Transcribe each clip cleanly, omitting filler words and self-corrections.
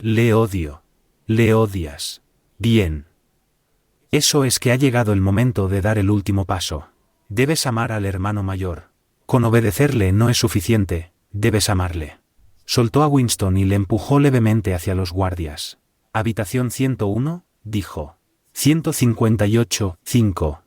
Le odio. Le odias. Bien. Eso es que ha llegado el momento de dar el último paso. Debes amar al hermano mayor. Con obedecerle no es suficiente, debes amarle. Soltó a Winston y le empujó levemente hacia los guardias. Habitación 101, dijo. 158, 5.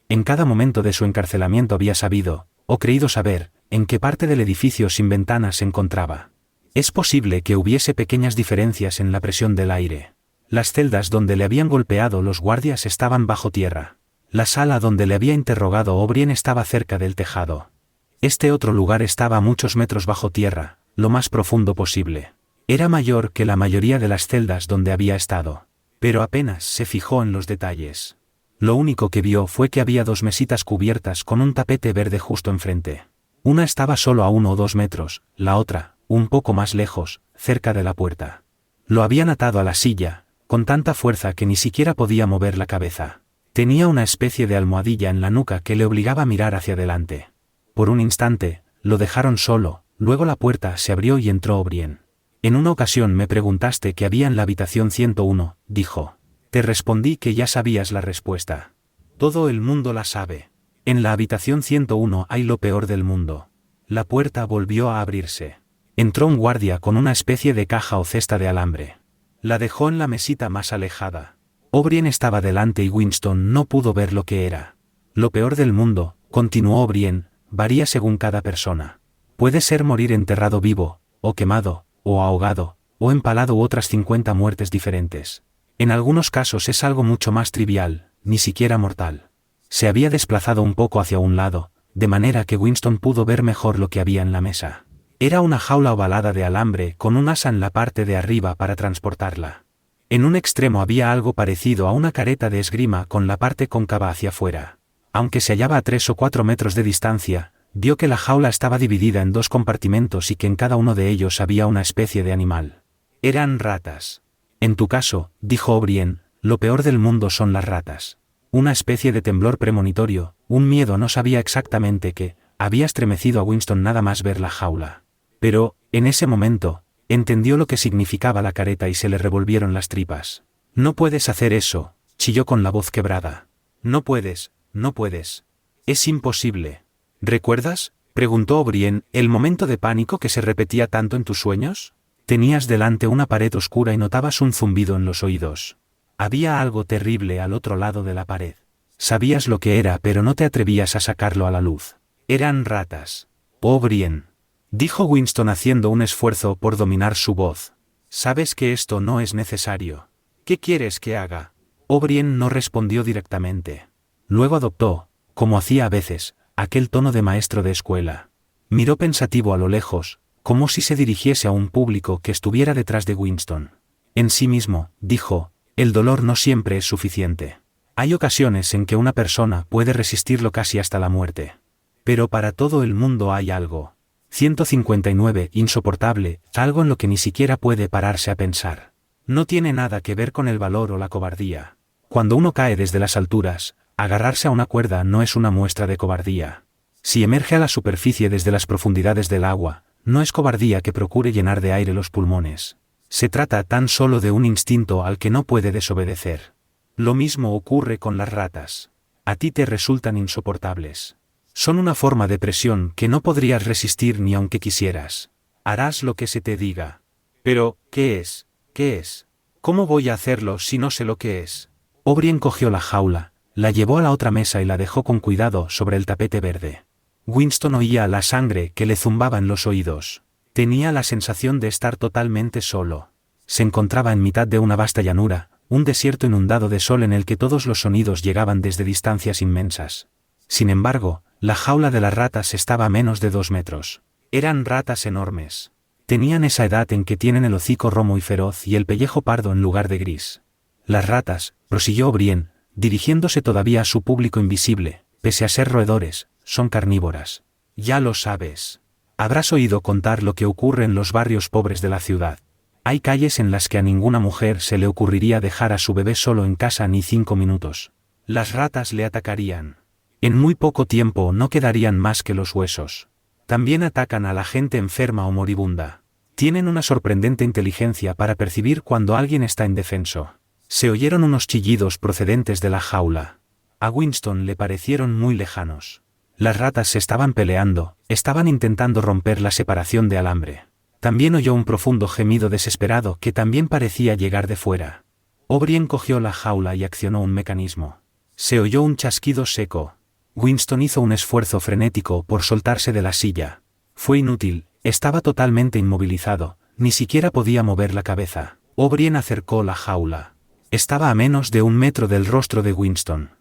En cada momento de su encarcelamiento había sabido, o creído saber, en qué parte del edificio sin ventanas se encontraba. Es posible que hubiese pequeñas diferencias en la presión del aire. Las celdas donde le habían golpeado los guardias estaban bajo tierra. La sala donde le había interrogado O'Brien estaba cerca del tejado. Este otro lugar estaba a muchos metros bajo tierra, lo más profundo posible. Era mayor que la mayoría de las celdas donde había estado. Pero apenas se fijó en los detalles. Lo único que vio fue que había dos mesitas cubiertas con un tapete verde justo enfrente. Una estaba solo a 1 o 2 metros, la otra, un poco más lejos, cerca de la puerta. Lo habían atado a la silla, con tanta fuerza que ni siquiera podía mover la cabeza. Tenía una especie de almohadilla en la nuca que le obligaba a mirar hacia adelante. Por un instante, lo dejaron solo, luego la puerta se abrió y entró O'Brien. En una ocasión me preguntaste qué había en la habitación 101, dijo. Te respondí que ya sabías la respuesta. Todo el mundo la sabe. En la habitación 101 hay lo peor del mundo. La puerta volvió a abrirse. Entró un guardia con una especie de caja o cesta de alambre. La dejó en la mesita más alejada. O'Brien estaba delante y Winston no pudo ver lo que era. Lo peor del mundo, continuó O'Brien, varía según cada persona. Puede ser morir enterrado vivo, o quemado, o ahogado, o empalado u otras 50 muertes diferentes. En algunos casos es algo mucho más trivial, ni siquiera mortal. Se había desplazado un poco hacia un lado, de manera que Winston pudo ver mejor lo que había en la mesa. Era una jaula ovalada de alambre con un asa en la parte de arriba para transportarla. En un extremo había algo parecido a una careta de esgrima con la parte cóncava hacia afuera. Aunque se hallaba a 3 o 4 metros de distancia, vio que la jaula estaba dividida en 2 compartimentos y que en cada uno de ellos había una especie de animal. Eran ratas. En tu caso, dijo O'Brien, lo peor del mundo son las ratas. Una especie de temblor premonitorio, un miedo no sabía exactamente qué, había estremecido a Winston nada más ver la jaula. Pero, en ese momento, entendió lo que significaba la careta y se le revolvieron las tripas. No puedes hacer eso, chilló con la voz quebrada. No puedes, no puedes. Es imposible. ¿Recuerdas? Preguntó O'Brien, ¿el momento de pánico que se repetía tanto en tus sueños? Tenías delante una pared oscura y notabas un zumbido en los oídos. Había algo terrible al otro lado de la pared. Sabías lo que era pero no te atrevías a sacarlo a la luz. Eran ratas. O'Brien, dijo Winston haciendo un esfuerzo por dominar su voz. Sabes que esto no es necesario. ¿Qué quieres que haga? O'Brien no respondió directamente. Luego adoptó, como hacía a veces, aquel tono de maestro de escuela. Miró pensativo a lo lejos, como si se dirigiese a un público que estuviera detrás de Winston. En sí mismo, dijo, el dolor no siempre es suficiente. Hay ocasiones en que una persona puede resistirlo casi hasta la muerte. Pero para todo el mundo hay algo. 159, insoportable, algo en lo que ni siquiera puede pararse a pensar. No tiene nada que ver con el valor o la cobardía. Cuando uno cae desde las alturas, agarrarse a una cuerda no es una muestra de cobardía. Si emerge a la superficie desde las profundidades del agua, no es cobardía que procure llenar de aire los pulmones. Se trata tan solo de un instinto al que no puede desobedecer. Lo mismo ocurre con las ratas. A ti te resultan insoportables. Son una forma de presión que no podrías resistir ni aunque quisieras. Harás lo que se te diga. Pero, ¿qué es? ¿Qué es? ¿Cómo voy a hacerlo si no sé lo que es? O'Brien cogió la jaula, la llevó a la otra mesa y la dejó con cuidado sobre el tapete verde. Winston oía la sangre que le zumbaba en los oídos. Tenía la sensación de estar totalmente solo. Se encontraba en mitad de una vasta llanura, un desierto inundado de sol en el que todos los sonidos llegaban desde distancias inmensas. Sin embargo, la jaula de las ratas estaba a menos de 2 metros. Eran ratas enormes. Tenían esa edad en que tienen el hocico romo y feroz y el pellejo pardo en lugar de gris. Las ratas, prosiguió O'Brien, dirigiéndose todavía a su público invisible, pese a ser roedores, son carnívoras. Ya lo sabes. Habrás oído contar lo que ocurre en los barrios pobres de la ciudad. Hay calles en las que a ninguna mujer se le ocurriría dejar a su bebé solo en casa ni 5 minutos. Las ratas le atacarían. En muy poco tiempo no quedarían más que los huesos. También atacan a la gente enferma o moribunda. Tienen una sorprendente inteligencia para percibir cuando alguien está indefenso. Se oyeron unos chillidos procedentes de la jaula. A Winston le parecieron muy lejanos. Las ratas se estaban peleando, estaban intentando romper la separación de alambre. También oyó un profundo gemido desesperado que también parecía llegar de fuera. O'Brien cogió la jaula y accionó un mecanismo. Se oyó un chasquido seco. Winston hizo un esfuerzo frenético por soltarse de la silla. Fue inútil, estaba totalmente inmovilizado, ni siquiera podía mover la cabeza. O'Brien acercó la jaula. Estaba a menos de 1 metro del rostro de Winston.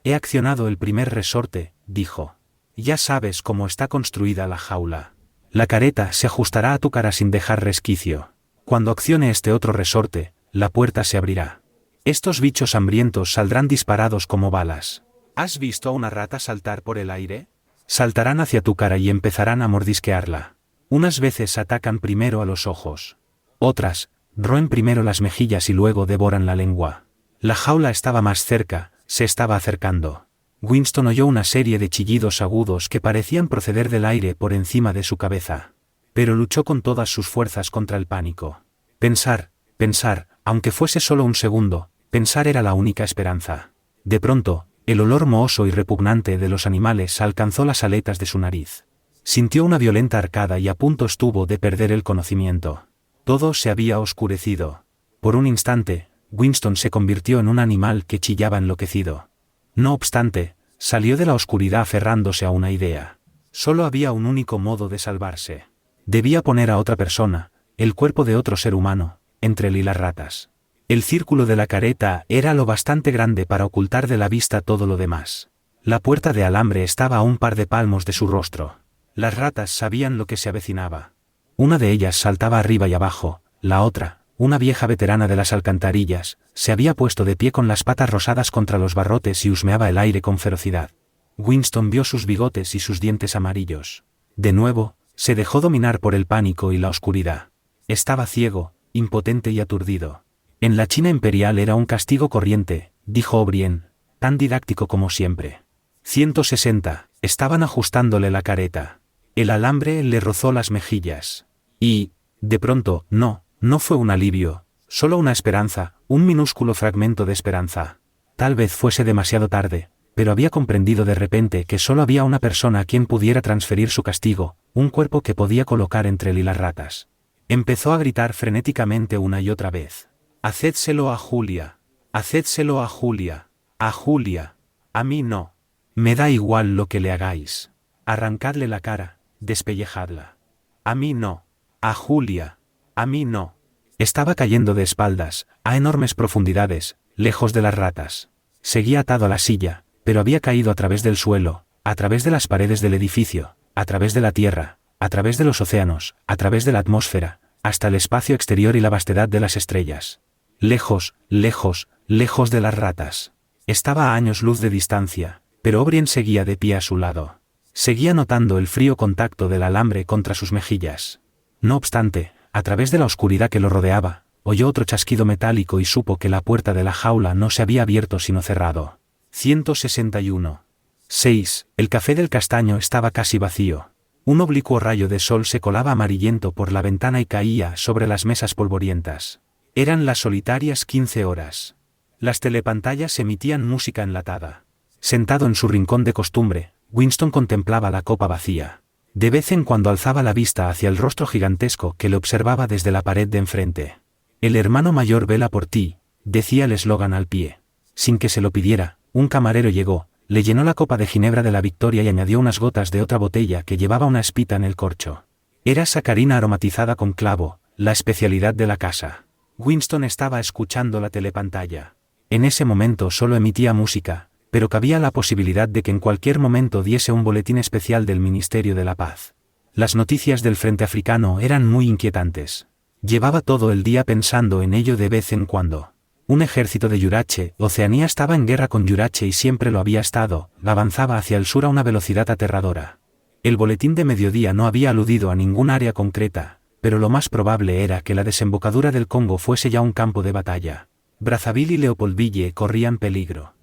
He accionado el primer resorte, dijo. Ya sabes cómo está construida la jaula. La careta se ajustará a tu cara sin dejar resquicio. Cuando accione este otro resorte, la puerta se abrirá. Estos bichos hambrientos saldrán disparados como balas. ¿Has visto a una rata saltar por el aire? Saltarán hacia tu cara y empezarán a mordisquearla. Unas veces atacan primero a los ojos. Otras, roen primero las mejillas y luego devoran la lengua. La jaula estaba más cerca, se estaba acercando. Winston oyó una serie de chillidos agudos que parecían proceder del aire por encima de su cabeza. Pero luchó con todas sus fuerzas contra el pánico. Pensar, aunque fuese solo un segundo, pensar era la única esperanza. De pronto, el olor mohoso y repugnante de los animales alcanzó las aletas de su nariz. Sintió una violenta arcada y a punto estuvo de perder el conocimiento. Todo se había oscurecido. Por un instante, Winston se convirtió en un animal que chillaba enloquecido. No obstante, salió de la oscuridad aferrándose a una idea. Solo había un único modo de salvarse. Debía poner a otra persona, el cuerpo de otro ser humano, entre él y las ratas. El círculo de la careta era lo bastante grande para ocultar de la vista todo lo demás. La puerta de alambre estaba a un par de palmos de su rostro. Las ratas sabían lo que se avecinaba. Una de ellas saltaba arriba y abajo, la otra, una vieja veterana de las alcantarillas, se había puesto de pie con las patas rosadas contra los barrotes y husmeaba el aire con ferocidad. Winston vio sus bigotes y sus dientes amarillos. De nuevo, se dejó dominar por el pánico y la oscuridad. Estaba ciego, impotente y aturdido. En la China imperial era un castigo corriente, dijo O'Brien, tan didáctico como siempre. 160, estaban ajustándole la careta. El alambre le rozó las mejillas. Y, de pronto, no fue un alivio, solo una esperanza, un minúsculo fragmento de esperanza. Tal vez fuese demasiado tarde, pero había comprendido de repente que solo había una persona a quien pudiera transferir su castigo, un cuerpo que podía colocar entre él y las ratas. Empezó a gritar frenéticamente una y otra vez. Hacédselo a Julia. Hacédselo a Julia. A Julia. A mí no. Me da igual lo que le hagáis. Arrancadle la cara, despellejadla. A mí no. A Julia. A mí no. Estaba cayendo de espaldas, a enormes profundidades, lejos de las ratas. Seguía atado a la silla, pero había caído a través del suelo, a través de las paredes del edificio, a través de la tierra, a través de los océanos, a través de la atmósfera, hasta el espacio exterior y la vastedad de las estrellas. Lejos, lejos, lejos de las ratas. Estaba a años luz de distancia, pero O'Brien seguía de pie a su lado. Seguía notando el frío contacto del alambre contra sus mejillas. No obstante, a través de la oscuridad que lo rodeaba, oyó otro chasquido metálico y supo que la puerta de la jaula no se había abierto sino cerrado. 161. 6. El café del castaño estaba casi vacío. Un oblicuo rayo de sol se colaba amarillento por la ventana y caía sobre las mesas polvorientas. Eran las solitarias 15 horas. Las telepantallas emitían música enlatada. Sentado en su rincón de costumbre, Winston contemplaba la copa vacía. De vez en cuando alzaba la vista hacia el rostro gigantesco que le observaba desde la pared de enfrente. El hermano mayor vela por ti, decía el eslogan al pie. Sin que se lo pidiera, un camarero llegó, le llenó la copa de ginebra de la Victoria y añadió unas gotas de otra botella que llevaba una espita en el corcho. Era sacarina aromatizada con clavo, la especialidad de la casa. Winston estaba escuchando la telepantalla. En ese momento solo emitía música, pero cabía la posibilidad de que en cualquier momento diese un boletín especial del Ministerio de la Paz. Las noticias del frente africano eran muy inquietantes. Llevaba todo el día pensando en ello de vez en cuando. Un ejército de Yurache, Oceanía estaba en guerra con Yurache y siempre lo había estado, avanzaba hacia el sur a una velocidad aterradora. El boletín de mediodía no había aludido a ningún área concreta, pero lo más probable era que la desembocadura del Congo fuese ya un campo de batalla. Brazzaville y Leopoldville corrían peligro.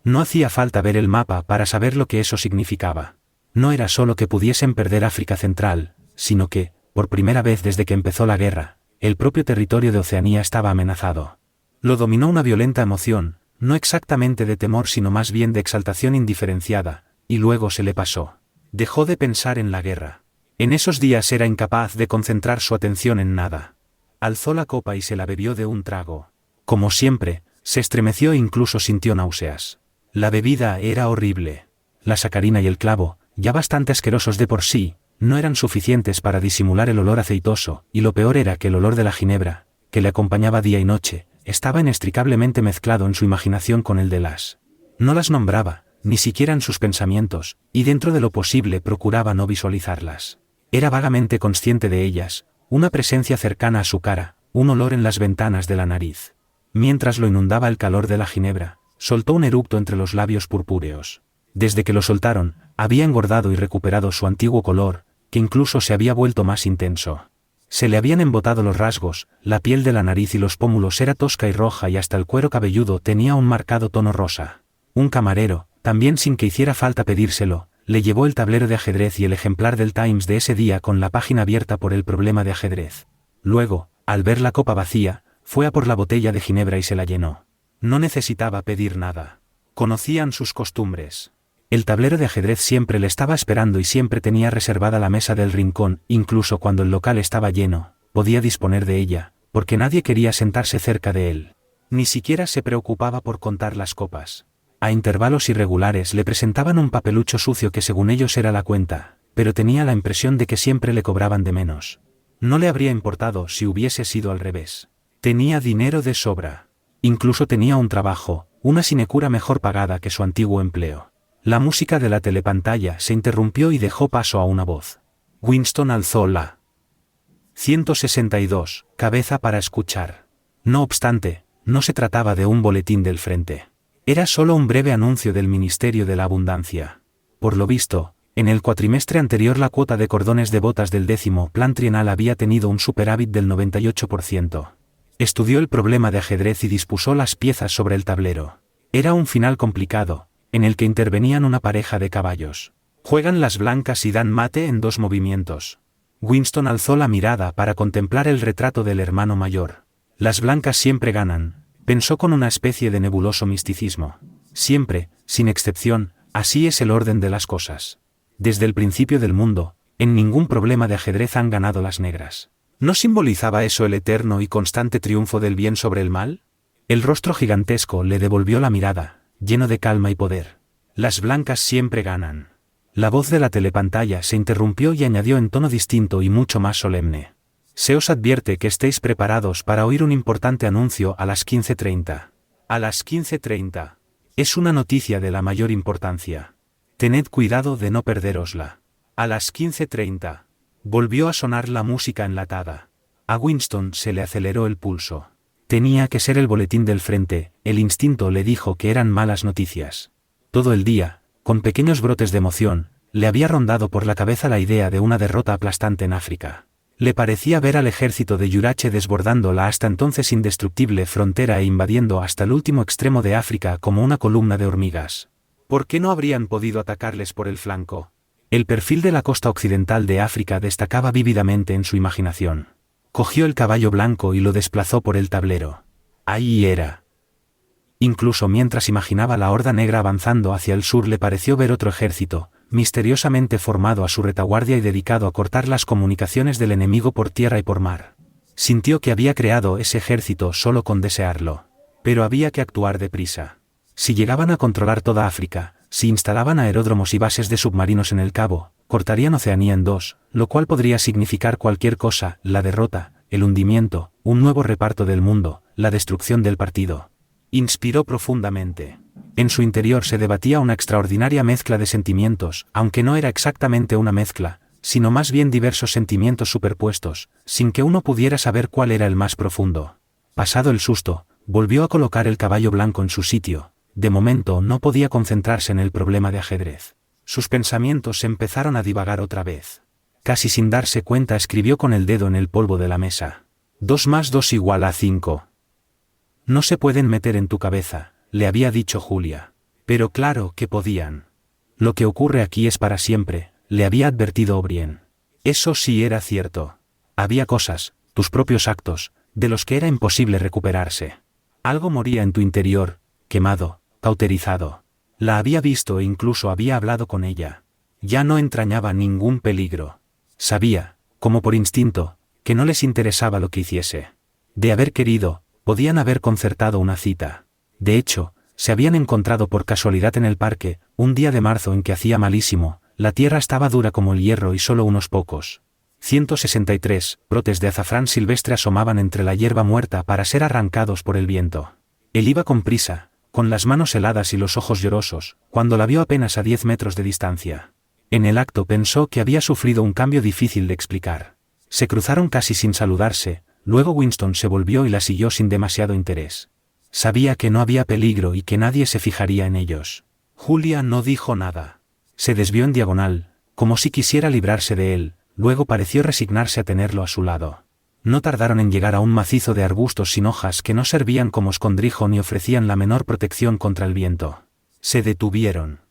No hacía falta ver el mapa para saber lo que eso significaba. No era solo que pudiesen perder África Central, sino que, por primera vez desde que empezó la guerra, el propio territorio de Oceanía estaba amenazado. Lo dominó una violenta emoción, no exactamente de temor sino más bien de exaltación indiferenciada, y luego se le pasó. Dejó de pensar en la guerra. En esos días era incapaz de concentrar su atención en nada. Alzó la copa y se la bebió de un trago. Como siempre, se estremeció e incluso sintió náuseas. La bebida era horrible. La sacarina y el clavo, ya bastante asquerosos de por sí, no eran suficientes para disimular el olor aceitoso, y lo peor era que el olor de la ginebra, que le acompañaba día y noche, estaba inextricablemente mezclado en su imaginación con el de las. No las nombraba, ni siquiera en sus pensamientos, y dentro de lo posible procuraba no visualizarlas. Era vagamente consciente de ellas, una presencia cercana a su cara, un olor en las ventanas de la nariz. Mientras lo inundaba el calor de la ginebra, soltó un eructo entre los labios purpúreos. Desde que lo soltaron, había engordado y recuperado su antiguo color, que incluso se había vuelto más intenso. Se le habían embotado los rasgos, la piel de la nariz y los pómulos era tosca y roja y hasta el cuero cabelludo tenía un marcado tono rosa. Un camarero, también sin que hiciera falta pedírselo, le llevó el tablero de ajedrez y el ejemplar del Times de ese día con la página abierta por el problema de ajedrez. Luego, al ver la copa vacía, fue a por la botella de ginebra y se la llenó. No necesitaba pedir nada. Conocían sus costumbres. El tablero de ajedrez siempre le estaba esperando y siempre tenía reservada la mesa del rincón, incluso cuando el local estaba lleno, podía disponer de ella, porque nadie quería sentarse cerca de él. Ni siquiera se preocupaba por contar las copas. A intervalos irregulares le presentaban un papelucho sucio que según ellos era la cuenta, pero tenía la impresión de que siempre le cobraban de menos. No le habría importado si hubiese sido al revés. Tenía dinero de sobra. Incluso tenía un trabajo, una sinecura mejor pagada que su antiguo empleo. La música de la telepantalla se interrumpió y dejó paso a una voz. Winston alzó la 162, cabeza para escuchar. No obstante, no se trataba de un boletín del frente. Era solo un breve anuncio del Ministerio de la Abundancia. Por lo visto, en el cuatrimestre anterior la cuota de cordones de botas del 10º plan trienal había tenido un superávit del 98%. Estudió el problema de ajedrez y dispuso las piezas sobre el tablero. Era un final complicado, en el que intervenían una pareja de caballos. Juegan las blancas y dan mate en 2 movimientos. Winston alzó la mirada para contemplar el retrato del hermano mayor. Las blancas siempre ganan, pensó con una especie de nebuloso misticismo. Siempre, sin excepción, así es el orden de las cosas. Desde el principio del mundo, en ningún problema de ajedrez han ganado las negras. ¿No simbolizaba eso el eterno y constante triunfo del bien sobre el mal? El rostro gigantesco le devolvió la mirada, lleno de calma y poder. Las blancas siempre ganan. La voz de la telepantalla se interrumpió y añadió en tono distinto y mucho más solemne. Se os advierte que estéis preparados para oír un importante anuncio a las 15:30. A las 15:30. Es una noticia de la mayor importancia. Tened cuidado de no perderosla. A las 15:30. Volvió a sonar la música enlatada. A Winston se le aceleró el pulso. Tenía que ser el boletín del frente, el instinto le dijo que eran malas noticias. Todo el día, con pequeños brotes de emoción, le había rondado por la cabeza la idea de una derrota aplastante en África. Le parecía ver al ejército de Yurache desbordando la hasta entonces indestructible frontera e invadiendo hasta el último extremo de África como una columna de hormigas. ¿Por qué no habrían podido atacarles por el flanco? El perfil de la costa occidental de África destacaba vívidamente en su imaginación. Cogió el caballo blanco y lo desplazó por el tablero. Ahí era. Incluso mientras imaginaba la horda negra avanzando hacia el sur le pareció ver otro ejército, misteriosamente formado a su retaguardia y dedicado a cortar las comunicaciones del enemigo por tierra y por mar. Sintió que había creado ese ejército solo con desearlo. Pero había que actuar deprisa. Si llegaban a controlar toda África, si instalaban aeródromos y bases de submarinos en el Cabo, cortarían Oceanía en 2, lo cual podría significar cualquier cosa: la derrota, el hundimiento, un nuevo reparto del mundo, la destrucción del partido. Inspiró profundamente. En su interior se debatía una extraordinaria mezcla de sentimientos, aunque no era exactamente una mezcla, sino más bien diversos sentimientos superpuestos, sin que uno pudiera saber cuál era el más profundo. Pasado el susto, volvió a colocar el caballo blanco en su sitio. De momento no podía concentrarse en el problema de ajedrez. Sus pensamientos empezaron a divagar otra vez. Casi sin darse cuenta escribió con el dedo en el polvo de la mesa. 2 más 2 igual a 5. No se pueden meter en tu cabeza, le había dicho Julia. Pero claro que podían. Lo que ocurre aquí es para siempre, le había advertido O'Brien. Eso sí era cierto. Había cosas, tus propios actos, de los que era imposible recuperarse. Algo moría en tu interior, quemado, cauterizado. La había visto e incluso había hablado con ella. Ya no entrañaba ningún peligro. Sabía, como por instinto, que no les interesaba lo que hiciese. De haber querido, podían haber concertado una cita. De hecho, se habían encontrado por casualidad en el parque, un día de marzo en que hacía malísimo, la tierra estaba dura como el hierro y solo unos pocos 163 brotes de azafrán silvestre asomaban entre la hierba muerta para ser arrancados por el viento. Él iba con prisa, con las manos heladas y los ojos llorosos, cuando la vio apenas a 10 metros de distancia. En el acto pensó que había sufrido un cambio difícil de explicar. Se cruzaron casi sin saludarse, luego Winston se volvió y la siguió sin demasiado interés. Sabía que no había peligro y que nadie se fijaría en ellos. Julia no dijo nada. Se desvió en diagonal, como si quisiera librarse de él, luego pareció resignarse a tenerlo a su lado. No tardaron en llegar a un macizo de arbustos sin hojas que no servían como escondrijo ni ofrecían la menor protección contra el viento. Se detuvieron.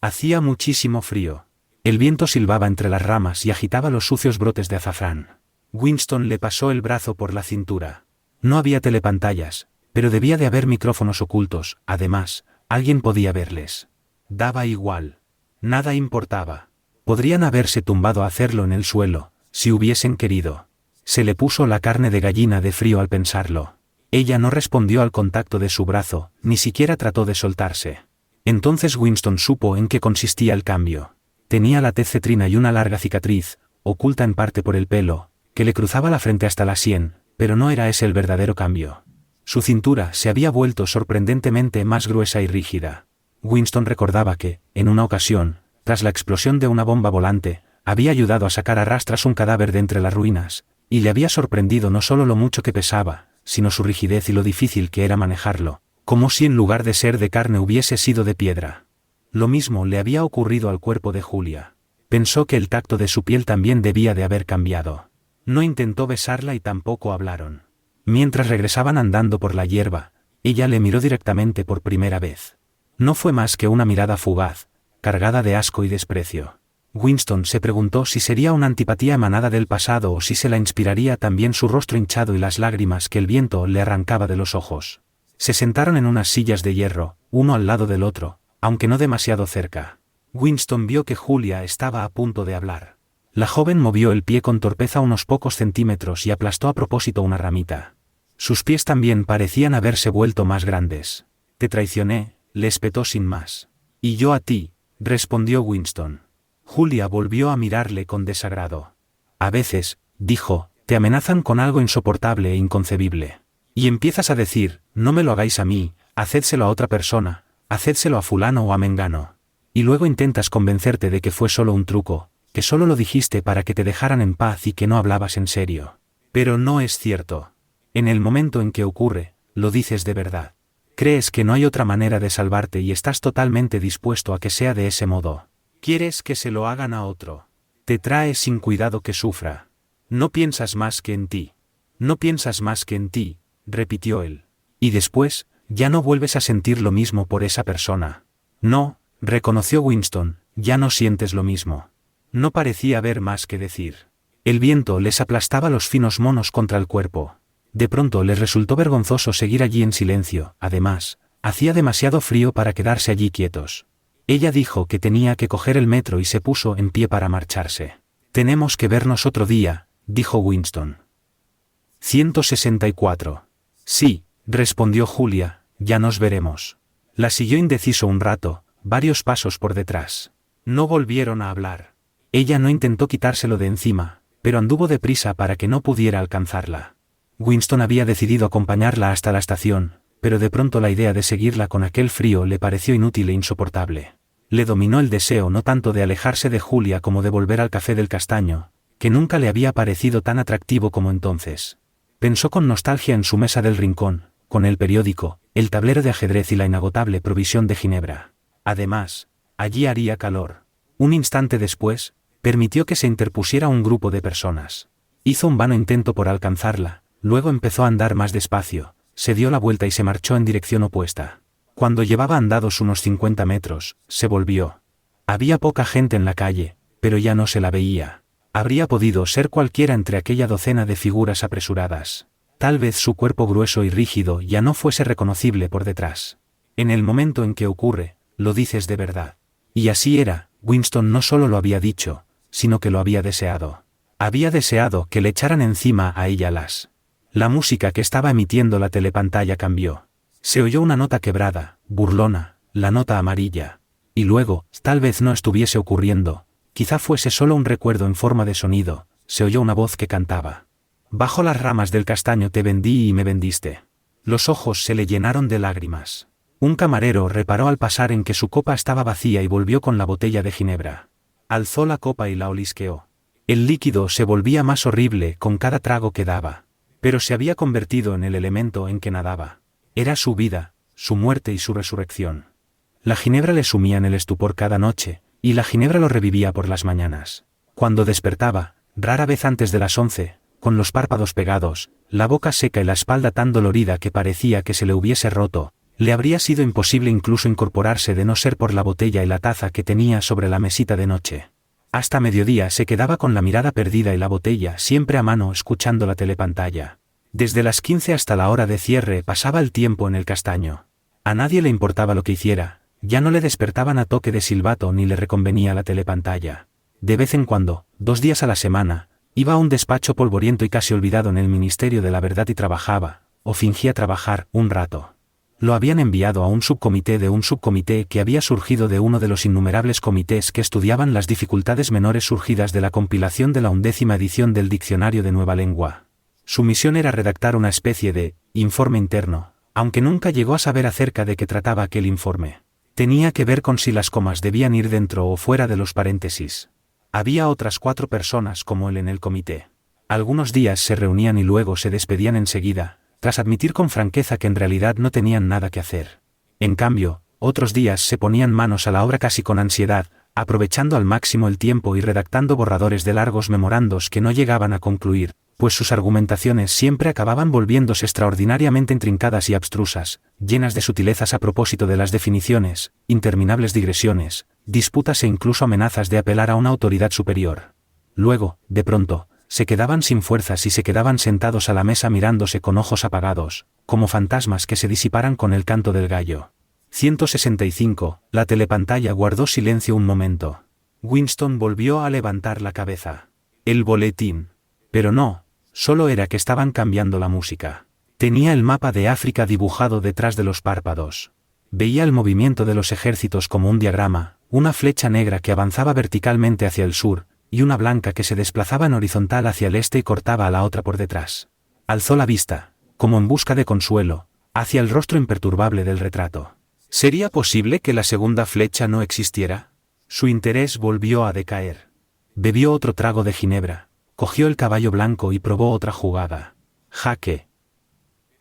Hacía muchísimo frío. El viento silbaba entre las ramas y agitaba los sucios brotes de azafrán. Winston le pasó el brazo por la cintura. No había telepantallas, pero debía de haber micrófonos ocultos, además, alguien podía verles. Daba igual. Nada importaba. Podrían haberse tumbado a hacerlo en el suelo, si hubiesen querido. Se le puso la carne de gallina de frío al pensarlo. Ella no respondió al contacto de su brazo, ni siquiera trató de soltarse. Entonces Winston supo en qué consistía el cambio. Tenía la tez cetrina y una larga cicatriz, oculta en parte por el pelo, que le cruzaba la frente hasta la sien, pero no era ese el verdadero cambio. Su cintura se había vuelto sorprendentemente más gruesa y rígida. Winston recordaba que, en una ocasión, tras la explosión de una bomba volante, había ayudado a sacar a rastras un cadáver de entre las ruinas, y le había sorprendido no solo lo mucho que pesaba, sino su rigidez y lo difícil que era manejarlo, como si en lugar de ser de carne hubiese sido de piedra. Lo mismo le había ocurrido al cuerpo de Julia. Pensó que el tacto de su piel también debía de haber cambiado. No intentó besarla y tampoco hablaron. Mientras regresaban andando por la hierba, ella le miró directamente por primera vez. No fue más que una mirada fugaz, cargada de asco y desprecio. Winston se preguntó si sería una antipatía emanada del pasado o si se la inspiraría también su rostro hinchado y las lágrimas que el viento le arrancaba de los ojos. Se sentaron en unas sillas de hierro, uno al lado del otro, aunque no demasiado cerca. Winston vio que Julia estaba a punto de hablar. La joven movió el pie con torpeza unos pocos centímetros y aplastó a propósito una ramita. Sus pies también parecían haberse vuelto más grandes. Te traicioné, le espetó sin más. Y yo a ti, respondió Winston. Julia volvió a mirarle con desagrado. A veces, dijo, te amenazan con algo insoportable e inconcebible. Y empiezas a decir, no me lo hagáis a mí, hacédselo a otra persona, hacédselo a fulano o a mengano. Y luego intentas convencerte de que fue solo un truco, que solo lo dijiste para que te dejaran en paz y que no hablabas en serio. Pero no es cierto. En el momento en que ocurre, lo dices de verdad. Crees que no hay otra manera de salvarte y estás totalmente dispuesto a que sea de ese modo. Quieres que se lo hagan a otro. Te trae sin cuidado que sufra. No piensas más que en ti. No piensas más que en ti, repitió él. Y después, ya no vuelves a sentir lo mismo por esa persona. No, reconoció Winston, ya no sientes lo mismo. No parecía haber más que decir. El viento les aplastaba los finos monos contra el cuerpo. De pronto les resultó vergonzoso seguir allí en silencio, además, hacía demasiado frío para quedarse allí quietos. Ella dijo que tenía que coger el metro y se puso en pie para marcharse. Tenemos que vernos otro día, dijo Winston. 164. Sí, respondió Julia, ya nos veremos. La siguió indeciso un rato, varios pasos por detrás. No volvieron a hablar. Ella no intentó quitárselo de encima, pero anduvo deprisa para que no pudiera alcanzarla. Winston había decidido acompañarla hasta la estación, pero de pronto la idea de seguirla con aquel frío le pareció inútil e insoportable. Le dominó el deseo no tanto de alejarse de Julia como de volver al café del Castaño, que nunca le había parecido tan atractivo como entonces. Pensó con nostalgia en su mesa del rincón, con el periódico, el tablero de ajedrez y la inagotable provisión de ginebra. Además, allí haría calor. Un instante después, permitió que se interpusiera un grupo de personas. Hizo un vano intento por alcanzarla, luego empezó a andar más despacio, se dio la vuelta y se marchó en dirección opuesta. Cuando llevaba andados unos 50 metros, se volvió. Había poca gente en la calle, pero ya no se la veía. Habría podido ser cualquiera entre aquella docena de figuras apresuradas. Tal vez su cuerpo grueso y rígido ya no fuese reconocible por detrás. En el momento en que ocurre, lo dices de verdad. Y así era, Winston no solo lo había dicho, sino que lo había deseado. Había deseado que le echaran encima a ella las. La música que estaba emitiendo la telepantalla cambió. Se oyó una nota quebrada, burlona, la nota amarilla. Y luego, tal vez no estuviese ocurriendo, quizá fuese solo un recuerdo en forma de sonido, se oyó una voz que cantaba. Bajo las ramas del castaño te vendí y me vendiste. Los ojos se le llenaron de lágrimas. Un camarero reparó al pasar en que su copa estaba vacía y volvió con la botella de ginebra. Alzó la copa y la olisqueó. El líquido se volvía más horrible con cada trago que daba. Pero se había convertido en el elemento en que nadaba. Era su vida, su muerte y su resurrección. La ginebra le sumía en el estupor cada noche, y la ginebra lo revivía por las mañanas. Cuando despertaba, rara vez antes de las 11, con los párpados pegados, la boca seca y la espalda tan dolorida que parecía que se le hubiese roto, le habría sido imposible incluso incorporarse de no ser por la botella y la taza que tenía sobre la mesita de noche. Hasta mediodía se quedaba con la mirada perdida y la botella siempre a mano escuchando la telepantalla. Desde las 15 hasta la hora de cierre pasaba el tiempo en el castaño. A nadie le importaba lo que hiciera, ya no le despertaban a toque de silbato ni le reconvenía la telepantalla. De vez en cuando, 2 días a la semana, iba a un despacho polvoriento y casi olvidado en el Ministerio de la Verdad y trabajaba, o fingía trabajar, un rato. Lo habían enviado a un subcomité de un subcomité que había surgido de uno de los innumerables comités que estudiaban las dificultades menores surgidas de la compilación de la 11ª edición del Diccionario de Nueva Lengua. Su misión era redactar una especie de informe interno, aunque nunca llegó a saber acerca de qué trataba aquel informe. Tenía que ver con si las comas debían ir dentro o fuera de los paréntesis. Había otras 4 personas como él en el comité. Algunos días se reunían y luego se despedían enseguida, tras admitir con franqueza que en realidad no tenían nada que hacer. En cambio, otros días se ponían manos a la obra casi con ansiedad, aprovechando al máximo el tiempo y redactando borradores de largos memorandos que no llegaban a concluir, pues sus argumentaciones siempre acababan volviéndose extraordinariamente intrincadas y abstrusas, llenas de sutilezas a propósito de las definiciones, interminables digresiones, disputas e incluso amenazas de apelar a una autoridad superior. Luego, de pronto, se quedaban sin fuerzas y se quedaban sentados a la mesa mirándose con ojos apagados, como fantasmas que se disiparan con el canto del gallo. 165. La telepantalla guardó silencio un momento. Winston volvió a levantar la cabeza. El boletín. Pero no, solo era que estaban cambiando la música. Tenía el mapa de África dibujado detrás de los párpados. Veía el movimiento de los ejércitos como un diagrama, una flecha negra que avanzaba verticalmente hacia el sur, y una blanca que se desplazaba en horizontal hacia el este y cortaba a la otra por detrás. Alzó la vista, como en busca de consuelo, hacia el rostro imperturbable del retrato. ¿Sería posible que la segunda flecha no existiera? Su interés volvió a decaer. Bebió otro trago de ginebra, cogió el caballo blanco y probó otra jugada. Jaque.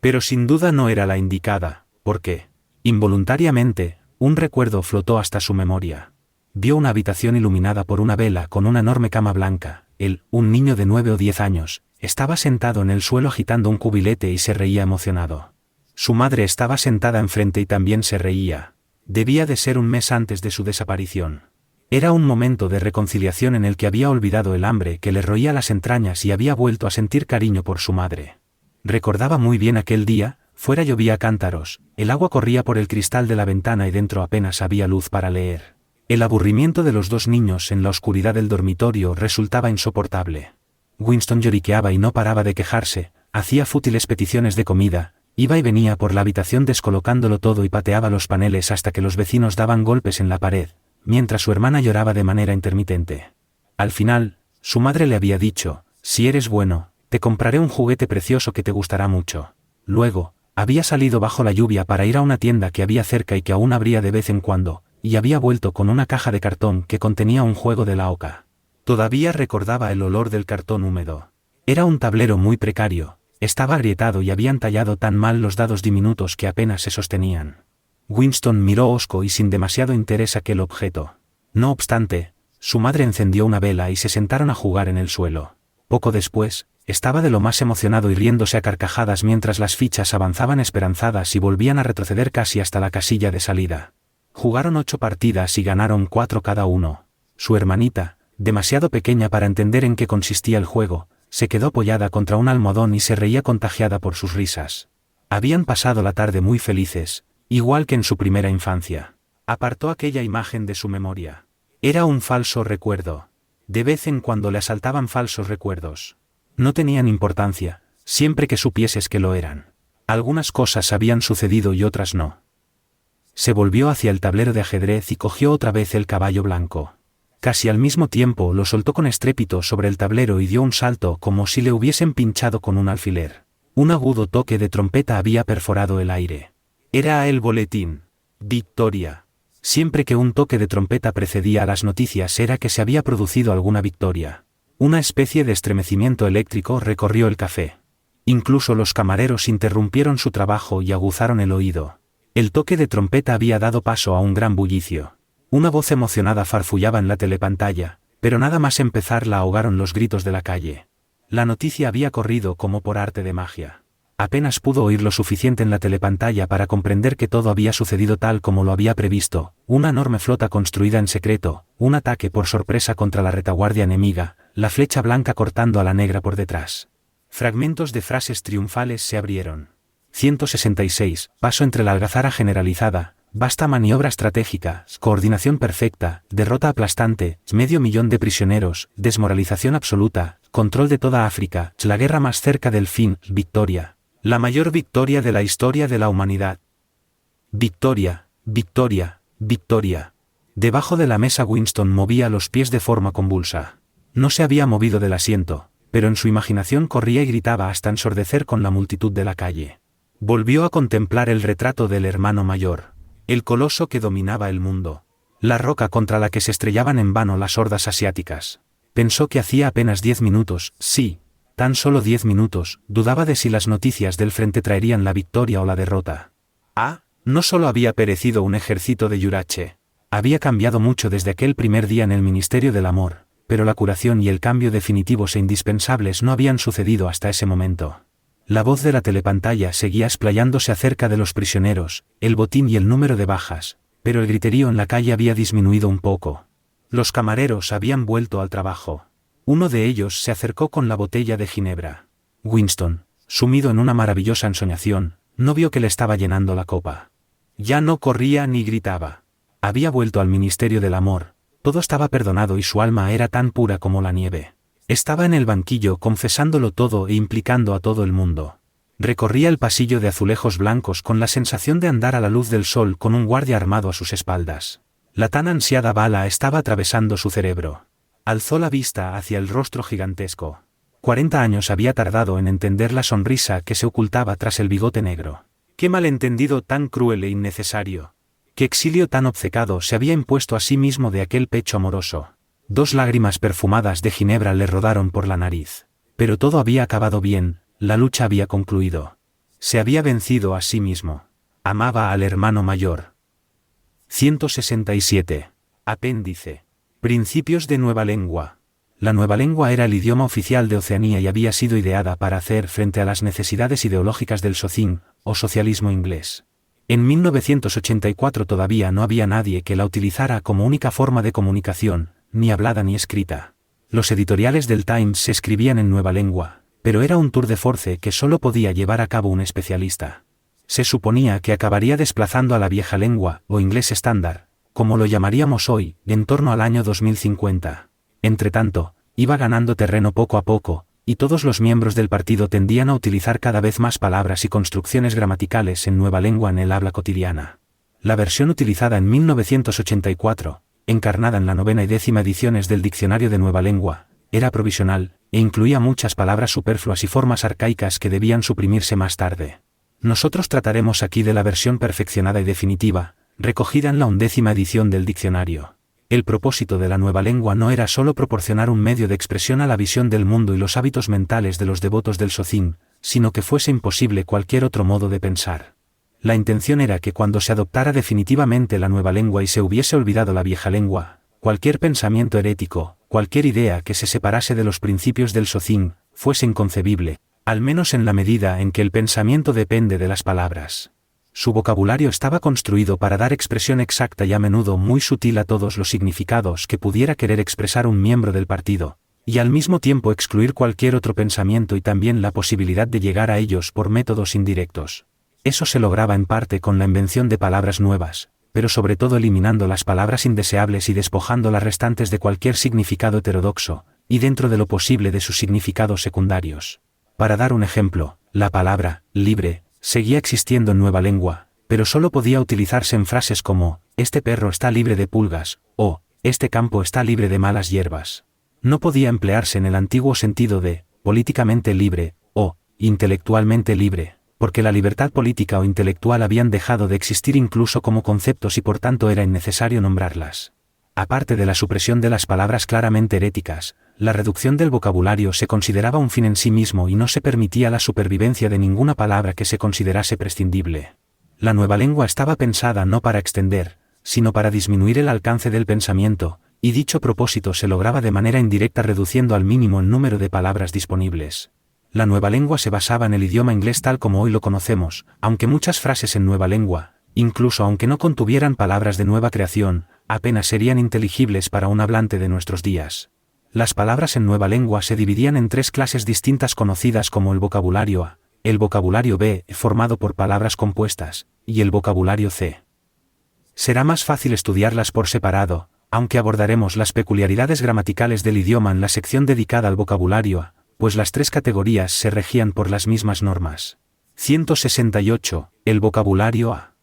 Pero sin duda no era la indicada, porque, involuntariamente, un recuerdo flotó hasta su memoria. Vio una habitación iluminada por una vela con una enorme cama blanca. Él, un niño de 9 o 10 años, estaba sentado en el suelo agitando un cubilete y se reía emocionado. Su madre estaba sentada enfrente y también se reía. Debía de ser un mes antes de su desaparición. Era un momento de reconciliación en el que había olvidado el hambre que le roía las entrañas y había vuelto a sentir cariño por su madre. Recordaba muy bien aquel día, fuera llovía a cántaros, el agua corría por el cristal de la ventana y dentro apenas había luz para leer. El aburrimiento de los 2 niños en la oscuridad del dormitorio resultaba insoportable. Winston lloriqueaba y no paraba de quejarse, hacía fútiles peticiones de comida, iba y venía por la habitación descolocándolo todo y pateaba los paneles hasta que los vecinos daban golpes en la pared, mientras su hermana lloraba de manera intermitente. Al final, su madre le había dicho, si eres bueno, te compraré un juguete precioso que te gustará mucho. Luego, había salido bajo la lluvia para ir a una tienda que había cerca y que aún abría de vez en cuando, y había vuelto con una caja de cartón que contenía un juego de la oca. Todavía recordaba el olor del cartón húmedo. Era un tablero muy precario, estaba agrietado y habían tallado tan mal los dados diminutos que apenas se sostenían. Winston miró hosco y sin demasiado interés aquel objeto. No obstante, su madre encendió una vela y se sentaron a jugar en el suelo. Poco después, estaba de lo más emocionado y riéndose a carcajadas mientras las fichas avanzaban esperanzadas y volvían a retroceder casi hasta la casilla de salida. Jugaron 8 partidas y ganaron 4 cada uno. Su hermanita, demasiado pequeña para entender en qué consistía el juego, se quedó apoyada contra un almohadón y se reía contagiada por sus risas. Habían pasado la tarde muy felices, igual que en su primera infancia. Apartó aquella imagen de su memoria. Era un falso recuerdo. De vez en cuando le asaltaban falsos recuerdos. No tenían importancia, siempre que supieses que lo eran. Algunas cosas habían sucedido y otras no. Se volvió hacia el tablero de ajedrez y cogió otra vez el caballo blanco. Casi al mismo tiempo lo soltó con estrépito sobre el tablero y dio un salto como si le hubiesen pinchado con un alfiler. Un agudo toque de trompeta había perforado el aire. Era el boletín. Victoria. Siempre que un toque de trompeta precedía a las noticias era que se había producido alguna victoria. Una especie de estremecimiento eléctrico recorrió el café. Incluso los camareros interrumpieron su trabajo y aguzaron el oído. El toque de trompeta había dado paso a un gran bullicio. Una voz emocionada farfullaba en la telepantalla, pero nada más empezar la ahogaron los gritos de la calle. La noticia había corrido como por arte de magia. Apenas pudo oír lo suficiente en la telepantalla para comprender que todo había sucedido tal como lo había previsto, una enorme flota construida en secreto, un ataque por sorpresa contra la retaguardia enemiga, la flecha blanca cortando a la negra por detrás. Fragmentos de frases triunfales se abrieron. 166, paso entre la algazara generalizada, vasta maniobra estratégica, coordinación perfecta, derrota aplastante, 500.000 de prisioneros, desmoralización absoluta, control de toda África, la guerra más cerca del fin, victoria. La mayor victoria de la historia de la humanidad. Victoria, victoria, victoria. Debajo de la mesa Winston movía los pies de forma convulsa. No se había movido del asiento, pero en su imaginación corría y gritaba hasta ensordecer con la multitud de la calle. Volvió a contemplar el retrato del hermano mayor. El coloso que dominaba el mundo. La roca contra la que se estrellaban en vano las hordas asiáticas. Pensó que hacía apenas 10 minutos, sí, tan solo 10 minutos, dudaba de si las noticias del frente traerían la victoria o la derrota. No solo había perecido un ejército de Yurache. Había cambiado mucho desde aquel primer día en el Ministerio del Amor, pero la curación y el cambio definitivos e indispensables no habían sucedido hasta ese momento. La voz de la telepantalla seguía explayándose acerca de los prisioneros, el botín y el número de bajas, pero el griterío en la calle había disminuido un poco. Los camareros habían vuelto al trabajo. Uno de ellos se acercó con la botella de ginebra. Winston, sumido en una maravillosa ensoñación, no vio que le estaba llenando la copa. Ya no corría ni gritaba. Había vuelto al Ministerio del Amor, todo estaba perdonado y su alma era tan pura como la nieve. Estaba en el banquillo confesándolo todo e implicando a todo el mundo. Recorría el pasillo de azulejos blancos con la sensación de andar a la luz del sol con un guardia armado a sus espaldas. La tan ansiada bala estaba atravesando su cerebro. Alzó la vista hacia el rostro gigantesco. 40 años había tardado en entender la sonrisa que se ocultaba tras el bigote negro. Qué malentendido tan cruel e innecesario. Qué exilio tan obcecado se había impuesto a sí mismo de aquel pecho amoroso. 2 lágrimas perfumadas de ginebra le rodaron por la nariz. Pero todo había acabado bien, la lucha había concluido. Se había vencido a sí mismo. Amaba al hermano mayor. 167. Apéndice. Principios de nueva lengua. La nueva lengua era el idioma oficial de Oceanía y había sido ideada para hacer frente a las necesidades ideológicas del socin, o socialismo inglés. En 1984 todavía no había nadie que la utilizara como única forma de comunicación, ni hablada ni escrita. Los editoriales del Times se escribían en nueva lengua, pero era un tour de force que solo podía llevar a cabo un especialista. Se suponía que acabaría desplazando a la vieja lengua, o inglés estándar, como lo llamaríamos hoy, en torno al año 2050. Entretanto, iba ganando terreno poco a poco, y todos los miembros del partido tendían a utilizar cada vez más palabras y construcciones gramaticales en nueva lengua en el habla cotidiana. La versión utilizada en 1984, encarnada en la 9ª y 10ª ediciones del Diccionario de Nueva Lengua, era provisional, e incluía muchas palabras superfluas y formas arcaicas que debían suprimirse más tarde. Nosotros trataremos aquí de la versión perfeccionada y definitiva, recogida en la 11ª edición del diccionario. El propósito de la nueva lengua no era solo proporcionar un medio de expresión a la visión del mundo y los hábitos mentales de los devotos del socin, sino que fuese imposible cualquier otro modo de pensar. La intención era que cuando se adoptara definitivamente la nueva lengua y se hubiese olvidado la vieja lengua, cualquier pensamiento herético, cualquier idea que se separase de los principios del socin, fuese inconcebible, al menos en la medida en que el pensamiento depende de las palabras. Su vocabulario estaba construido para dar expresión exacta y a menudo muy sutil a todos los significados que pudiera querer expresar un miembro del partido, y al mismo tiempo excluir cualquier otro pensamiento y también la posibilidad de llegar a ellos por métodos indirectos. Eso se lograba en parte con la invención de palabras nuevas, pero sobre todo eliminando las palabras indeseables y despojando las restantes de cualquier significado heterodoxo, y dentro de lo posible de sus significados secundarios. Para dar un ejemplo, la palabra libre seguía existiendo en Nueva Lengua, pero solo podía utilizarse en frases como este perro está libre de pulgas, o este campo está libre de malas hierbas. No podía emplearse en el antiguo sentido de políticamente libre, o intelectualmente libre, porque la libertad política o intelectual habían dejado de existir incluso como conceptos y por tanto era innecesario nombrarlas. Aparte de la supresión de las palabras claramente heréticas, la reducción del vocabulario se consideraba un fin en sí mismo y no se permitía la supervivencia de ninguna palabra que se considerase prescindible. La nueva lengua estaba pensada no para extender, sino para disminuir el alcance del pensamiento, y dicho propósito se lograba de manera indirecta reduciendo al mínimo el número de palabras disponibles. La nueva lengua se basaba en el idioma inglés tal como hoy lo conocemos, aunque muchas frases en nueva lengua, incluso aunque no contuvieran palabras de nueva creación, apenas serían inteligibles para un hablante de nuestros días. Las palabras en nueva lengua se dividían en tres clases distintas conocidas como el vocabulario A, el vocabulario B, formado por palabras compuestas, y el vocabulario C. Será más fácil estudiarlas por separado, aunque abordaremos las peculiaridades gramaticales del idioma en la sección dedicada al vocabulario A, pues las tres categorías se regían por las mismas normas. 168. El vocabulario A.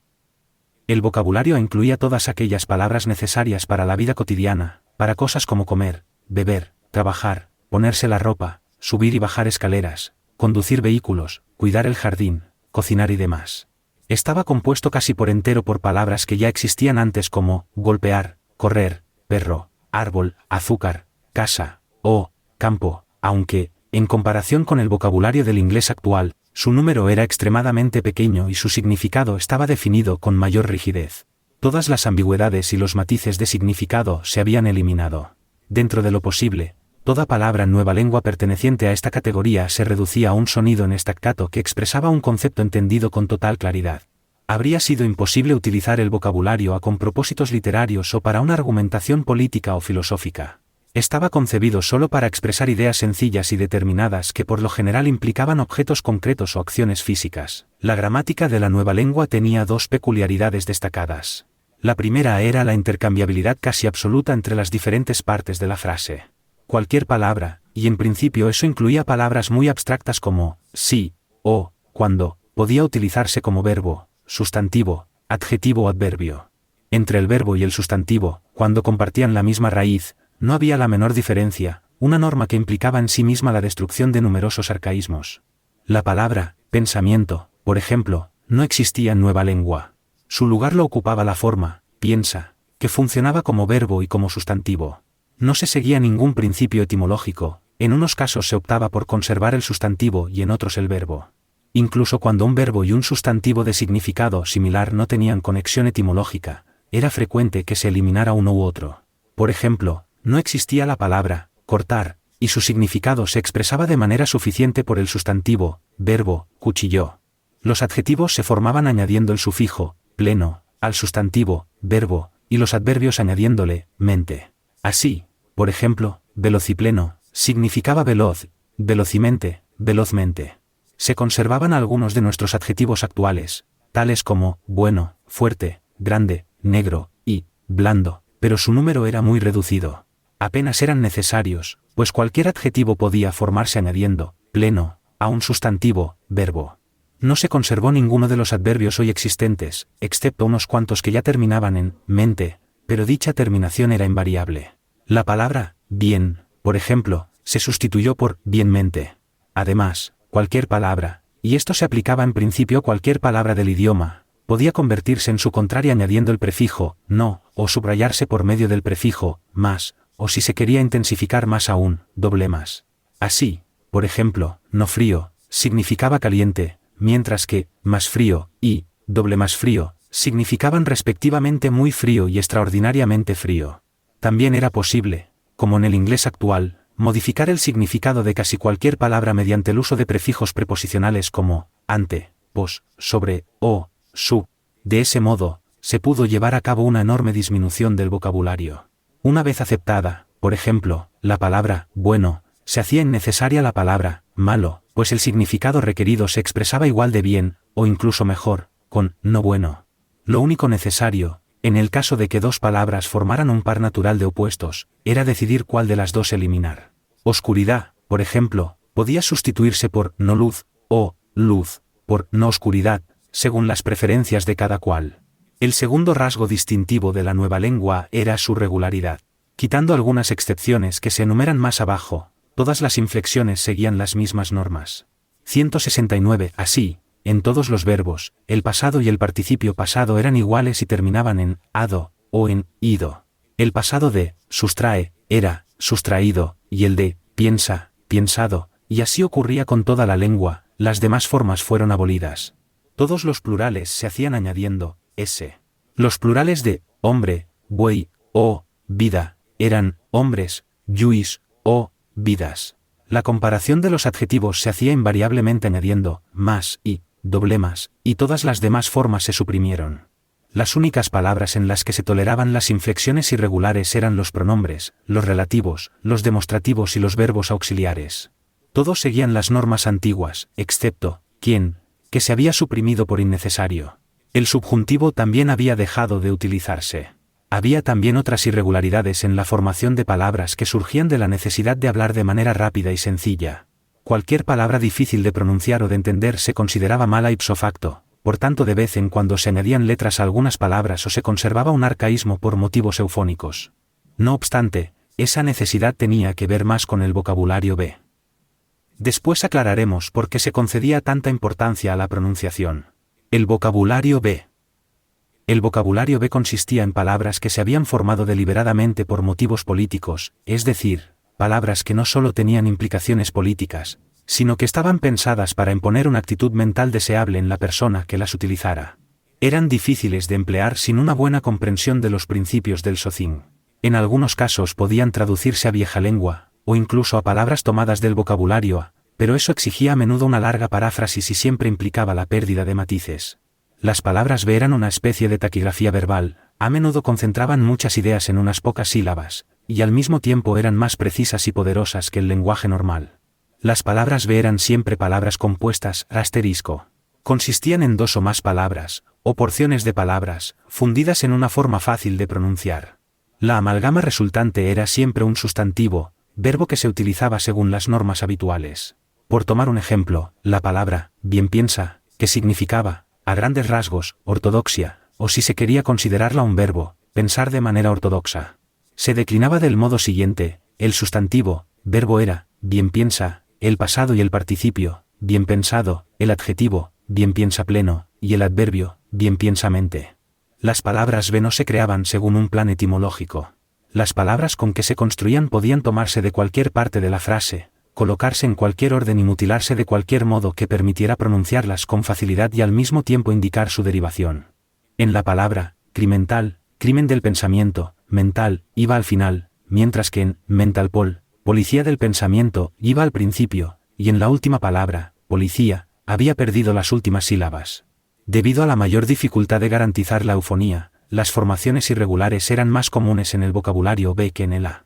El vocabulario A incluía todas aquellas palabras necesarias para la vida cotidiana, para cosas como comer, beber, trabajar, ponerse la ropa, subir y bajar escaleras, conducir vehículos, cuidar el jardín, cocinar y demás. Estaba compuesto casi por entero por palabras que ya existían antes como golpear, correr, perro, árbol, azúcar, casa, o campo, aunque, en comparación con el vocabulario del inglés actual, su número era extremadamente pequeño y su significado estaba definido con mayor rigidez. Todas las ambigüedades y los matices de significado se habían eliminado. Dentro de lo posible, toda palabra en nueva lengua perteneciente a esta categoría se reducía a un sonido en staccato que expresaba un concepto entendido con total claridad. Habría sido imposible utilizar el vocabulario A con propósitos literarios o para una argumentación política o filosófica. Estaba concebido solo para expresar ideas sencillas y determinadas que por lo general implicaban objetos concretos o acciones físicas. La gramática de la nueva lengua tenía dos peculiaridades destacadas. La primera era la intercambiabilidad casi absoluta entre las diferentes partes de la frase. Cualquier palabra, y en principio eso incluía palabras muy abstractas como sí, o, cuando, podía utilizarse como verbo, sustantivo, adjetivo o adverbio. Entre el verbo y el sustantivo, cuando compartían la misma raíz, no había la menor diferencia, una norma que implicaba en sí misma la destrucción de numerosos arcaísmos. La palabra, pensamiento, por ejemplo, no existía en nueva lengua. Su lugar lo ocupaba la forma, piensa, que funcionaba como verbo y como sustantivo. No se seguía ningún principio etimológico, en unos casos se optaba por conservar el sustantivo y en otros el verbo. Incluso cuando un verbo y un sustantivo de significado similar no tenían conexión etimológica, era frecuente que se eliminara uno u otro. Por ejemplo, no existía la palabra cortar, y su significado se expresaba de manera suficiente por el sustantivo, verbo, cuchilló. Los adjetivos se formaban añadiendo el sufijo, pleno, al sustantivo, verbo, y los adverbios añadiéndole, mente. Así, por ejemplo, velocipleno, significaba veloz, velocimente, velozmente. Se conservaban algunos de nuestros adjetivos actuales, tales como bueno, fuerte, grande, negro, y blando, pero su número era muy reducido. Apenas eran necesarios, pues cualquier adjetivo podía formarse añadiendo, pleno, a un sustantivo, verbo. No se conservó ninguno de los adverbios hoy existentes, excepto unos cuantos que ya terminaban en mente, pero dicha terminación era invariable. La palabra bien, por ejemplo, se sustituyó por bienmente. Además, cualquier palabra, y esto se aplicaba en principio a cualquier palabra del idioma, podía convertirse en su contraria añadiendo el prefijo no, o subrayarse por medio del prefijo más, o si se quería intensificar más aún, doble más. Así, por ejemplo, no frío, significaba caliente, mientras que más frío y doble más frío significaban respectivamente muy frío y extraordinariamente frío. También era posible, como en el inglés actual, modificar el significado de casi cualquier palabra mediante el uso de prefijos preposicionales como ante, pos, sobre, o, su. De ese modo, se pudo llevar a cabo una enorme disminución del vocabulario. Una vez aceptada, por ejemplo, la palabra bueno, se hacía innecesaria la palabra malo, pues el significado requerido se expresaba igual de bien, o incluso mejor, con no bueno. Lo único necesario, en el caso de que dos palabras formaran un par natural de opuestos, era decidir cuál de las dos eliminar. Oscuridad, por ejemplo, podía sustituirse por no luz, o luz, por no oscuridad, según las preferencias de cada cual. El segundo rasgo distintivo de la nueva lengua era su regularidad. Quitando algunas excepciones que se enumeran más abajo, todas las inflexiones seguían las mismas normas. 169. Así, en todos los verbos, el pasado y el participio pasado eran iguales y terminaban en ado o en ido. El pasado de sustrae era sustraído y el de piensa, piensado, y así ocurría con toda la lengua. Las demás formas fueron abolidas. Todos los plurales se hacían añadiendo s. Los plurales de hombre, buey o vida eran hombres, lluís o vidas. La comparación de los adjetivos se hacía invariablemente añadiendo más y doble más, y todas las demás formas se suprimieron. Las únicas palabras en las que se toleraban las inflexiones irregulares eran los pronombres, los relativos, los demostrativos y los verbos auxiliares. Todos seguían las normas antiguas, excepto quién, que se había suprimido por innecesario. El subjuntivo también había dejado de utilizarse. Había también otras irregularidades en la formación de palabras que surgían de la necesidad de hablar de manera rápida y sencilla. Cualquier palabra difícil de pronunciar o de entender se consideraba mala ipso facto, por tanto de vez en cuando se añadían letras a algunas palabras o se conservaba un arcaísmo por motivos eufónicos. No obstante, esa necesidad tenía que ver más con el vocabulario B. Después aclararemos por qué se concedía tanta importancia a la pronunciación. El vocabulario B. El vocabulario B consistía en palabras que se habían formado deliberadamente por motivos políticos, es decir, palabras que no solo tenían implicaciones políticas, sino que estaban pensadas para imponer una actitud mental deseable en la persona que las utilizara. Eran difíciles de emplear sin una buena comprensión de los principios del socin. En algunos casos podían traducirse a vieja lengua, o incluso a palabras tomadas del vocabulario A, pero eso exigía a menudo una larga paráfrasis y siempre implicaba la pérdida de matices. Las palabras B eran una especie de taquigrafía verbal, a menudo concentraban muchas ideas en unas pocas sílabas, y al mismo tiempo eran más precisas y poderosas que el lenguaje normal. Las palabras B eran siempre palabras compuestas, asterisco. Consistían en dos o más palabras, o porciones de palabras, fundidas en una forma fácil de pronunciar. La amalgama resultante era siempre un sustantivo, verbo que se utilizaba según las normas habituales. Por tomar un ejemplo, la palabra bien piensa, que significaba, a grandes rasgos, ortodoxia, o si se quería considerarla un verbo, pensar de manera ortodoxa. Se declinaba del modo siguiente: el sustantivo, verbo era, bien piensa, el pasado y el participio, bien pensado, el adjetivo, bien piensa pleno, y el adverbio, bien piensa mente. Las palabras B no se creaban según un plan etimológico. Las palabras con que se construían podían tomarse de cualquier parte de la frase, colocarse en cualquier orden y mutilarse de cualquier modo que permitiera pronunciarlas con facilidad y al mismo tiempo indicar su derivación. En la palabra crimental, crimen del pensamiento, mental, iba al final, mientras que en mental policía del pensamiento, iba al principio, y en la última palabra, policía, había perdido las últimas sílabas. Debido a la mayor dificultad de garantizar la eufonía, las formaciones irregulares eran más comunes en el vocabulario B que en el A.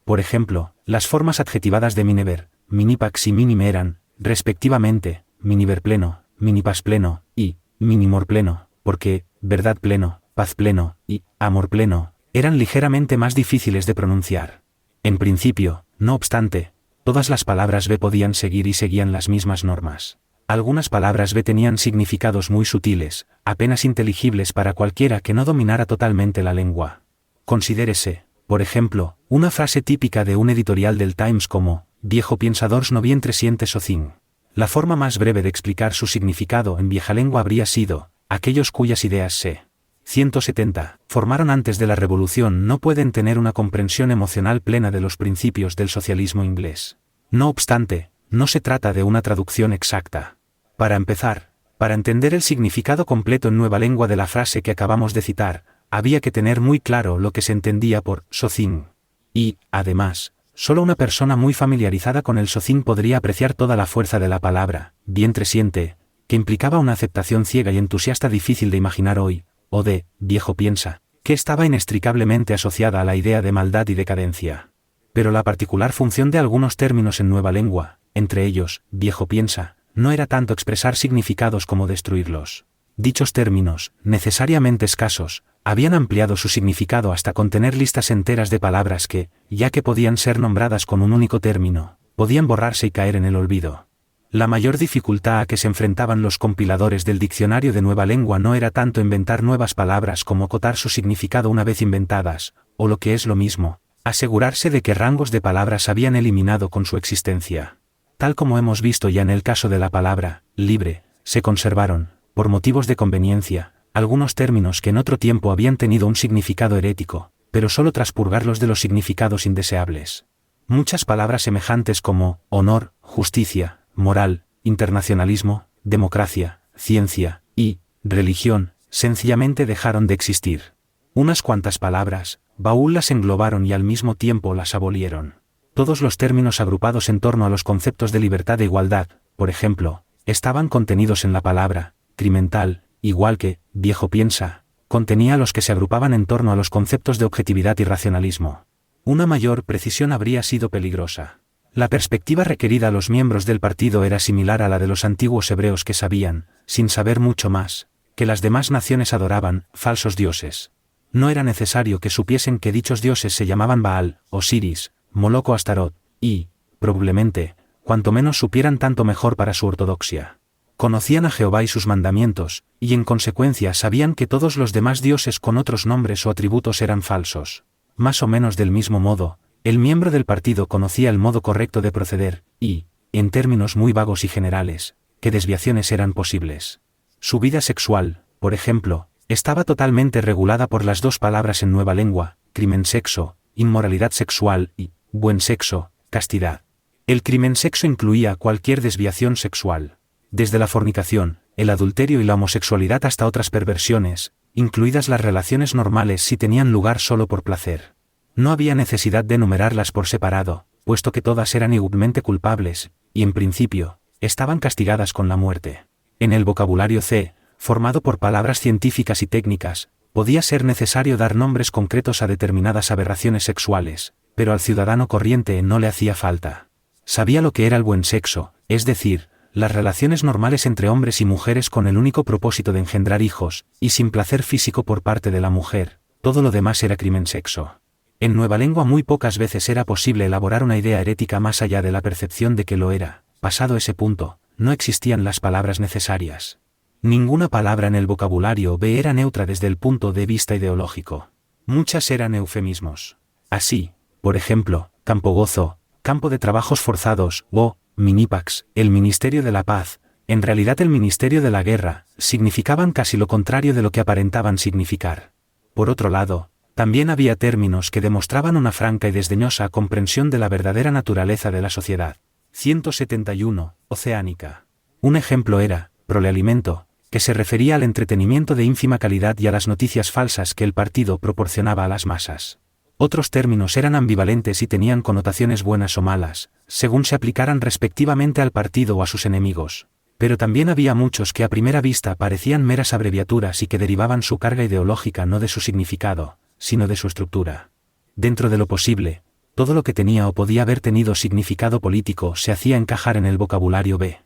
Por ejemplo, las formas adjetivadas de miniver, minipax y minime eran, respectivamente, miniver pleno, minipas pleno, y minimor pleno, porque verdad pleno, paz pleno, y amor pleno, eran ligeramente más difíciles de pronunciar. En principio, no obstante, todas las palabras B podían seguir y seguían las mismas normas. Algunas palabras B tenían significados muy sutiles, apenas inteligibles para cualquiera que no dominara totalmente la lengua. Considérese, por ejemplo, una frase típica de un editorial del Times como, viejo piensadors no vientre siente socin. La forma más breve de explicar su significado en vieja lengua habría sido, aquellos cuyas ideas se 170 formaron antes de la Revolución no pueden tener una comprensión emocional plena de los principios del socialismo inglés. No obstante, no se trata de una traducción exacta. Para empezar, para entender el significado completo en nueva lengua de la frase que acabamos de citar, había que tener muy claro lo que se entendía por socin. Y, además, solo una persona muy familiarizada con el socin podría apreciar toda la fuerza de la palabra vientre siente, que implicaba una aceptación ciega y entusiasta difícil de imaginar hoy, o de viejo piensa, que estaba inextricablemente asociada a la idea de maldad y decadencia. Pero la particular función de algunos términos en nueva lengua, entre ellos, viejo piensa, no era tanto expresar significados como destruirlos. Dichos términos, necesariamente escasos, habían ampliado su significado hasta contener listas enteras de palabras que, ya que podían ser nombradas con un único término, podían borrarse y caer en el olvido. La mayor dificultad a que se enfrentaban los compiladores del diccionario de nueva lengua no era tanto inventar nuevas palabras como acotar su significado una vez inventadas, o lo que es lo mismo, asegurarse de que rangos de palabras habían eliminado con su existencia. Tal como hemos visto ya en el caso de la palabra libre, se conservaron, por motivos de conveniencia, algunos términos que en otro tiempo habían tenido un significado herético, pero solo tras purgarlos de los significados indeseables. Muchas palabras semejantes como honor, justicia, moral, internacionalismo, democracia, ciencia y religión sencillamente dejaron de existir. Unas cuantas palabras, Baúl las englobaron y al mismo tiempo las abolieron. Todos los términos agrupados en torno a los conceptos de libertad e igualdad, por ejemplo, estaban contenidos en la palabra crimental, igual que viejo piensa, contenía los que se agrupaban en torno a los conceptos de objetividad y racionalismo. Una mayor precisión habría sido peligrosa. La perspectiva requerida a los miembros del partido era similar a la de los antiguos hebreos que sabían, sin saber mucho más, que las demás naciones adoraban falsos dioses. No era necesario que supiesen que dichos dioses se llamaban Baal, Osiris, Moloch o Astarot, y, probablemente, cuanto menos supieran tanto mejor para su ortodoxia. Conocían a Jehová y sus mandamientos, y en consecuencia sabían que todos los demás dioses con otros nombres o atributos eran falsos. Más o menos del mismo modo, el miembro del partido conocía el modo correcto de proceder, y, en términos muy vagos y generales, qué desviaciones eran posibles. Su vida sexual, por ejemplo, estaba totalmente regulada por las dos palabras en nueva lengua, crimen-sexo, inmoralidad sexual y buen sexo, castidad. El crimen-sexo incluía cualquier desviación sexual, desde la fornicación, el adulterio y la homosexualidad hasta otras perversiones, incluidas las relaciones normales si tenían lugar solo por placer. No había necesidad de enumerarlas por separado, puesto que todas eran igualmente culpables, y en principio, estaban castigadas con la muerte. En el vocabulario C, formado por palabras científicas y técnicas, podía ser necesario dar nombres concretos a determinadas aberraciones sexuales, pero al ciudadano corriente no le hacía falta. Sabía lo que era el buen sexo, es decir, las relaciones normales entre hombres y mujeres con el único propósito de engendrar hijos, y sin placer físico por parte de la mujer. Todo lo demás era crimen-sexo. En nueva lengua muy pocas veces era posible elaborar una idea herética más allá de la percepción de que lo era. Pasado ese punto, no existían las palabras necesarias. Ninguna palabra en el vocabulario B era neutra desde el punto de vista ideológico. Muchas eran eufemismos. Así, por ejemplo, campogozo, campo de trabajos forzados, o Minipax, el Ministerio de la Paz, en realidad el Ministerio de la Guerra, significaban casi lo contrario de lo que aparentaban significar. Por otro lado, también había términos que demostraban una franca y desdeñosa comprensión de la verdadera naturaleza de la sociedad. 171, oceánica. Un ejemplo era, prolealimento, que se refería al entretenimiento de ínfima calidad y a las noticias falsas que el partido proporcionaba a las masas. Otros términos eran ambivalentes y tenían connotaciones buenas o malas, según se aplicaran respectivamente al partido o a sus enemigos. Pero también había muchos que a primera vista parecían meras abreviaturas y que derivaban su carga ideológica no de su significado, sino de su estructura. Dentro de lo posible, todo lo que tenía o podía haber tenido significado político se hacía encajar en el vocabulario B.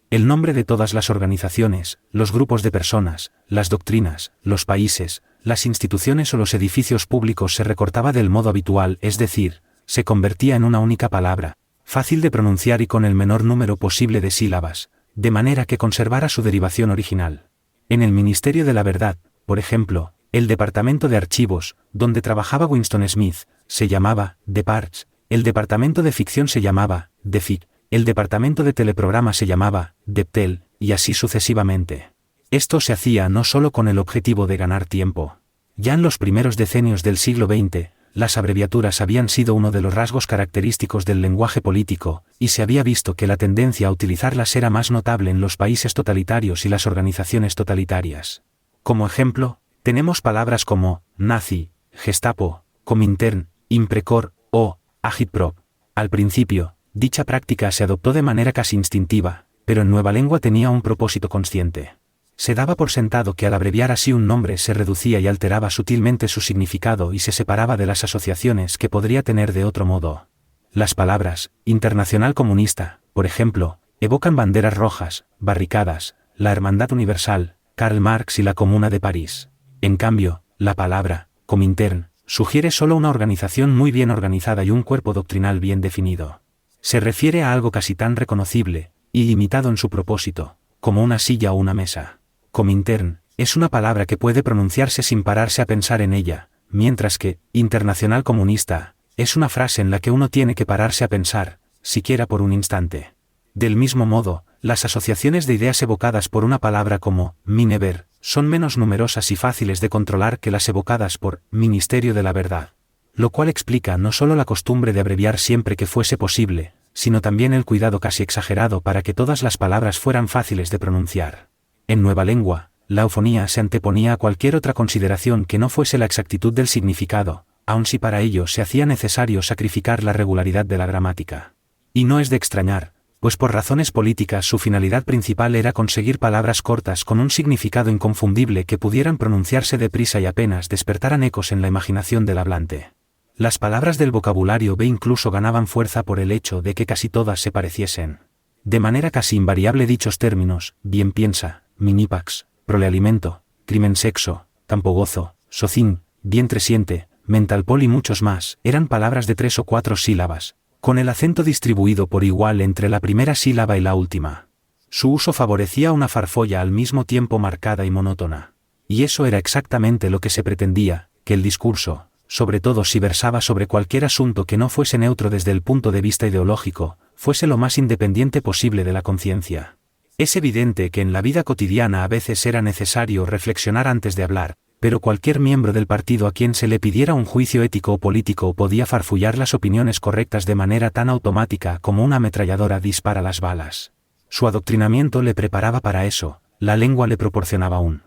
El nombre de todas las organizaciones, los grupos de personas, las doctrinas, los países, las instituciones o los edificios públicos se recortaba del modo habitual, es decir, se convertía en una única palabra, fácil de pronunciar y con el menor número posible de sílabas, de manera que conservara su derivación original. En el Ministerio de la Verdad, por ejemplo, el Departamento de Archivos, donde trabajaba Winston Smith, se llamaba Deparch, el Departamento de Ficción se llamaba Defic, el Departamento de Teleprograma se llamaba Deptel, y así sucesivamente. Esto se hacía no solo con el objetivo de ganar tiempo. Ya en los primeros decenios del siglo XX, las abreviaturas habían sido uno de los rasgos característicos del lenguaje político, y se había visto que la tendencia a utilizarlas era más notable en los países totalitarios y las organizaciones totalitarias. Como ejemplo, tenemos palabras como nazi, Gestapo, Comintern, Imprecor o Agitprop. Al principio, dicha práctica se adoptó de manera casi instintiva, pero en Nueva Lengua tenía un propósito consciente. Se daba por sentado que al abreviar así un nombre se reducía y alteraba sutilmente su significado y se separaba de las asociaciones que podría tener de otro modo. Las palabras Internacional Comunista, por ejemplo, evocan banderas rojas, barricadas, la Hermandad Universal, Karl Marx y la Comuna de París. En cambio, la palabra Comintern sugiere solo una organización muy bien organizada y un cuerpo doctrinal bien definido. Se refiere a algo casi tan reconocible y limitado en su propósito, como una silla o una mesa. Comintern es una palabra que puede pronunciarse sin pararse a pensar en ella, mientras que Internacional Comunista es una frase en la que uno tiene que pararse a pensar, siquiera por un instante. Del mismo modo, las asociaciones de ideas evocadas por una palabra como Minever son menos numerosas y fáciles de controlar que las evocadas por Ministerio de la Verdad. Lo cual explica no solo la costumbre de abreviar siempre que fuese posible, sino también el cuidado casi exagerado para que todas las palabras fueran fáciles de pronunciar. En Nueva Lengua, la eufonía se anteponía a cualquier otra consideración que no fuese la exactitud del significado, aun si para ello se hacía necesario sacrificar la regularidad de la gramática. Y no es de extrañar, pues por razones políticas su finalidad principal era conseguir palabras cortas con un significado inconfundible que pudieran pronunciarse deprisa y apenas despertaran ecos en la imaginación del hablante. Las palabras del vocabulario B incluso ganaban fuerza por el hecho de que casi todas se pareciesen. De manera casi invariable dichos términos, bien piensa, minipax, prolealimento, crimen sexo, campogozo, socin, vientre siente, mentalpol y muchos más, eran palabras de 3 o 4 sílabas, con el acento distribuido por igual entre la primera sílaba y la última. Su uso favorecía una farfolla al mismo tiempo marcada y monótona. Y eso era exactamente lo que se pretendía, que el discurso, sobre todo si versaba sobre cualquier asunto que no fuese neutro desde el punto de vista ideológico, fuese lo más independiente posible de la conciencia. Es evidente que en la vida cotidiana a veces era necesario reflexionar antes de hablar, pero cualquier miembro del partido a quien se le pidiera un juicio ético o político podía farfullar las opiniones correctas de manera tan automática como una ametralladora dispara las balas. Su adoctrinamiento le preparaba para eso, la lengua le proporcionaba un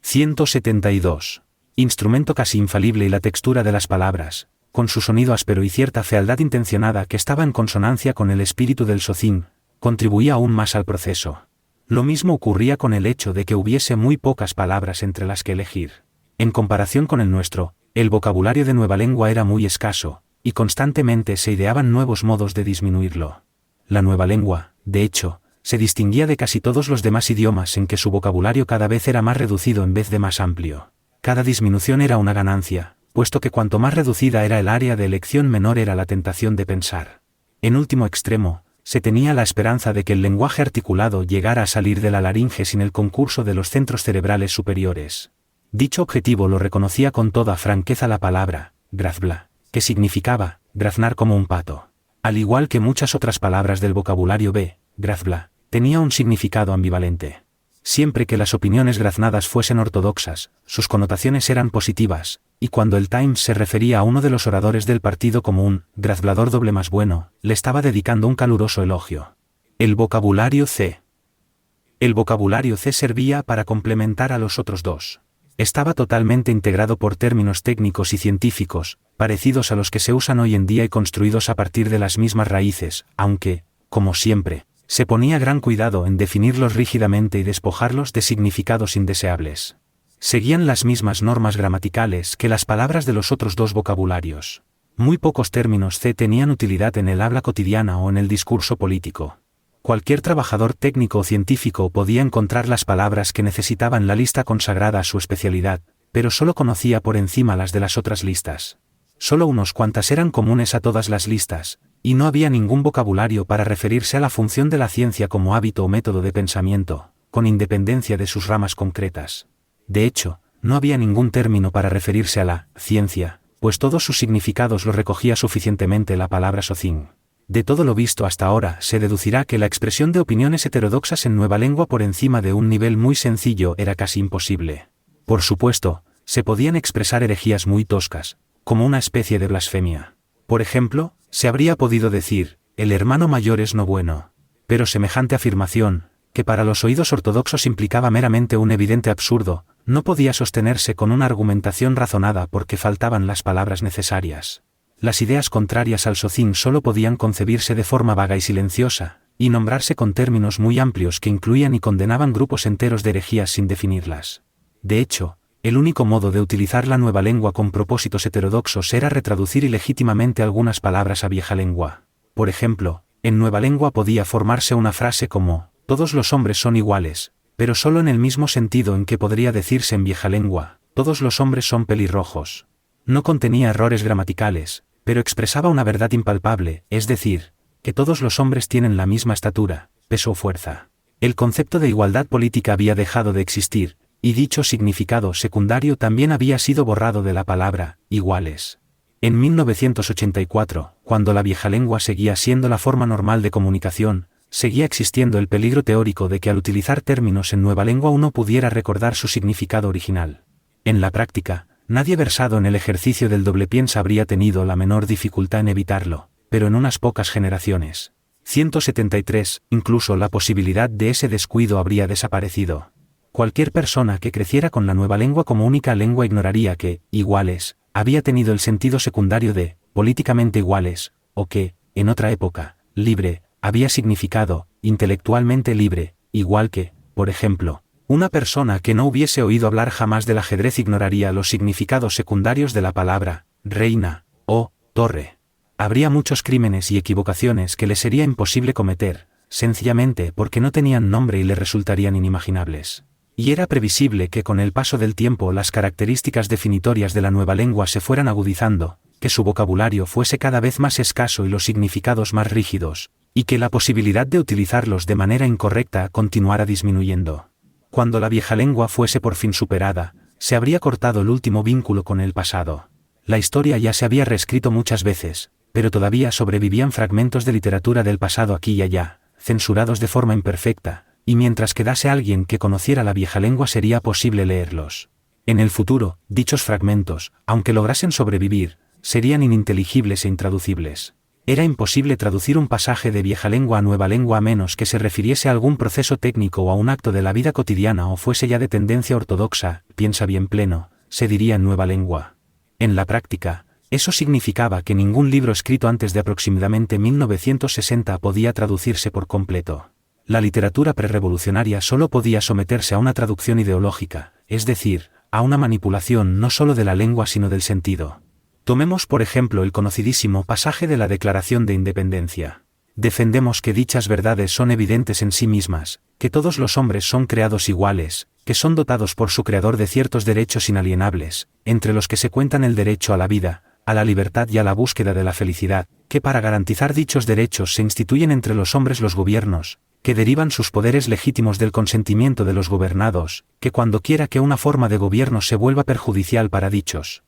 172. Instrumento casi infalible y la textura de las palabras, con su sonido áspero y cierta fealdad intencionada que estaba en consonancia con el espíritu del socin, contribuía aún más al proceso. Lo mismo ocurría con el hecho de que hubiese muy pocas palabras entre las que elegir. En comparación con el nuestro, el vocabulario de Nueva Lengua era muy escaso, y constantemente se ideaban nuevos modos de disminuirlo. La Nueva Lengua, de hecho, se distinguía de casi todos los demás idiomas en que su vocabulario cada vez era más reducido en vez de más amplio. Cada disminución era una ganancia, puesto que cuanto más reducida era el área de elección menor era la tentación de pensar. En último extremo, se tenía la esperanza de que el lenguaje articulado llegara a salir de la laringe sin el concurso de los centros cerebrales superiores. Dicho objetivo lo reconocía con toda franqueza la palabra, grazbla, que significaba, graznar como un pato. Al igual que muchas otras palabras del vocabulario B, grazbla, tenía un significado ambivalente. Siempre que las opiniones graznadas fuesen ortodoxas, sus connotaciones eran positivas, y cuando el Times se refería a uno de los oradores del partido como un grazblador doble más bueno, le estaba dedicando un caluroso elogio. El vocabulario C. El vocabulario C servía para complementar a los otros dos. Estaba totalmente integrado por términos técnicos y científicos, parecidos a los que se usan hoy en día y construidos a partir de las mismas raíces, aunque, como siempre, se ponía gran cuidado en definirlos rígidamente y despojarlos de significados indeseables. Seguían las mismas normas gramaticales que las palabras de los otros dos vocabularios. Muy pocos términos C tenían utilidad en el habla cotidiana o en el discurso político. Cualquier trabajador técnico o científico podía encontrar las palabras que necesitaba en la lista consagrada a su especialidad, pero solo conocía por encima las de las otras listas. Solo unos cuantas eran comunes a todas las listas, y no había ningún vocabulario para referirse a la función de la ciencia como hábito o método de pensamiento, con independencia de sus ramas concretas. De hecho, no había ningún término para referirse a la ciencia, pues todos sus significados los recogía suficientemente la palabra socin. De todo lo visto hasta ahora se deducirá que la expresión de opiniones heterodoxas en Nueva Lengua por encima de un nivel muy sencillo era casi imposible. Por supuesto, se podían expresar herejías muy toscas, como una especie de blasfemia. Por ejemplo, se habría podido decir, el hermano mayor es no bueno. Pero semejante afirmación, que para los oídos ortodoxos implicaba meramente un evidente absurdo, no podía sostenerse con una argumentación razonada porque faltaban las palabras necesarias. Las ideas contrarias al socin solo podían concebirse de forma vaga y silenciosa, y nombrarse con términos muy amplios que incluían y condenaban grupos enteros de herejías sin definirlas. De hecho, el único modo de utilizar la nueva lengua con propósitos heterodoxos era retraducir ilegítimamente algunas palabras a vieja lengua. Por ejemplo, en nueva lengua podía formarse una frase como, todos los hombres son iguales, pero solo en el mismo sentido en que podría decirse en vieja lengua, todos los hombres son pelirrojos. No contenía errores gramaticales, pero expresaba una verdad impalpable, es decir, que todos los hombres tienen la misma estatura, peso o fuerza. El concepto de igualdad política había dejado de existir, y dicho significado secundario también había sido borrado de la palabra, iguales. En 1984, cuando la vieja lengua seguía siendo la forma normal de comunicación, seguía existiendo el peligro teórico de que al utilizar términos en nueva lengua uno pudiera recordar su significado original. En la práctica, nadie versado en el ejercicio del doble piensa habría tenido la menor dificultad en evitarlo, pero en unas pocas generaciones. 173, incluso la posibilidad de ese descuido habría desaparecido. Cualquier persona que creciera con la nueva lengua como única lengua ignoraría que, iguales, había tenido el sentido secundario de, políticamente iguales, o que, en otra época, libre, había significado, intelectualmente libre, igual que, por ejemplo, una persona que no hubiese oído hablar jamás del ajedrez ignoraría los significados secundarios de la palabra, reina, o, torre. Habría muchos crímenes y equivocaciones que le sería imposible cometer, sencillamente porque no tenían nombre y le resultarían inimaginables. Y era previsible que con el paso del tiempo las características definitorias de la nueva lengua se fueran agudizando, que su vocabulario fuese cada vez más escaso y los significados más rígidos, y que la posibilidad de utilizarlos de manera incorrecta continuara disminuyendo. Cuando la vieja lengua fuese por fin superada, se habría cortado el último vínculo con el pasado. La historia ya se había reescrito muchas veces, pero todavía sobrevivían fragmentos de literatura del pasado aquí y allá, censurados de forma imperfecta, y mientras quedase alguien que conociera la vieja lengua sería posible leerlos. En el futuro, dichos fragmentos, aunque lograsen sobrevivir, serían ininteligibles e intraducibles. Era imposible traducir un pasaje de vieja lengua a nueva lengua a menos que se refiriese a algún proceso técnico o a un acto de la vida cotidiana o fuese ya de tendencia ortodoxa, piensa bien pleno, se diría en nueva lengua. En la práctica, eso significaba que ningún libro escrito antes de aproximadamente 1960 podía traducirse por completo. La literatura prerrevolucionaria solo podía someterse a una traducción ideológica, es decir, a una manipulación no solo de la lengua sino del sentido. Tomemos por ejemplo el conocidísimo pasaje de la Declaración de Independencia. Defendemos que dichas verdades son evidentes en sí mismas, que todos los hombres son creados iguales, que son dotados por su creador de ciertos derechos inalienables, entre los que se cuentan el derecho a la vida, a la libertad y a la búsqueda de la felicidad, que para garantizar dichos derechos se instituyen entre los hombres los gobiernos, que derivan sus poderes legítimos del consentimiento de los gobernados, que cuando quiera que una forma de gobierno se vuelva perjudicial para dichos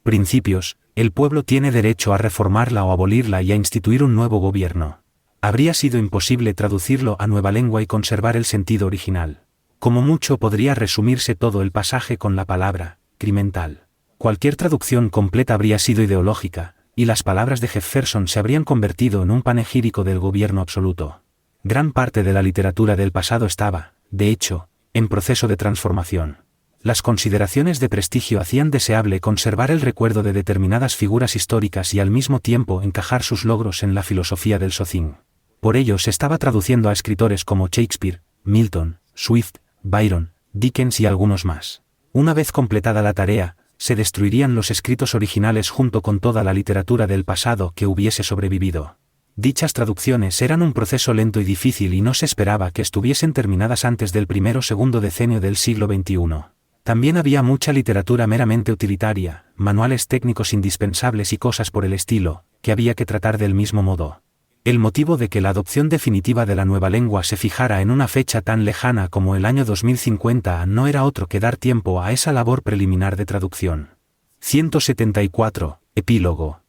principios, el pueblo tiene derecho a reformarla o abolirla y a instituir un nuevo gobierno. Habría sido imposible traducirlo a nueva lengua y conservar el sentido original. Como mucho podría resumirse todo el pasaje con la palabra, criminal. Cualquier traducción completa habría sido ideológica, y las palabras de Jefferson se habrían convertido en un panegírico del gobierno absoluto. Gran parte de la literatura del pasado estaba, de hecho, en proceso de transformación. Las consideraciones de prestigio hacían deseable conservar el recuerdo de determinadas figuras históricas y al mismo tiempo encajar sus logros en la filosofía del Socing. Por ello se estaba traduciendo a escritores como Shakespeare, Milton, Swift, Byron, Dickens y algunos más. Una vez completada la tarea, se destruirían los escritos originales junto con toda la literatura del pasado que hubiese sobrevivido. Dichas traducciones eran un proceso lento y difícil y no se esperaba que estuviesen terminadas antes del primero o segundo decenio del siglo XXI. También había mucha literatura meramente utilitaria, manuales técnicos indispensables y cosas por el estilo, que había que tratar del mismo modo. El motivo de que la adopción definitiva de la nueva lengua se fijara en una fecha tan lejana como el año 2050 no era otro que dar tiempo a esa labor preliminar de traducción. 174. Epílogo.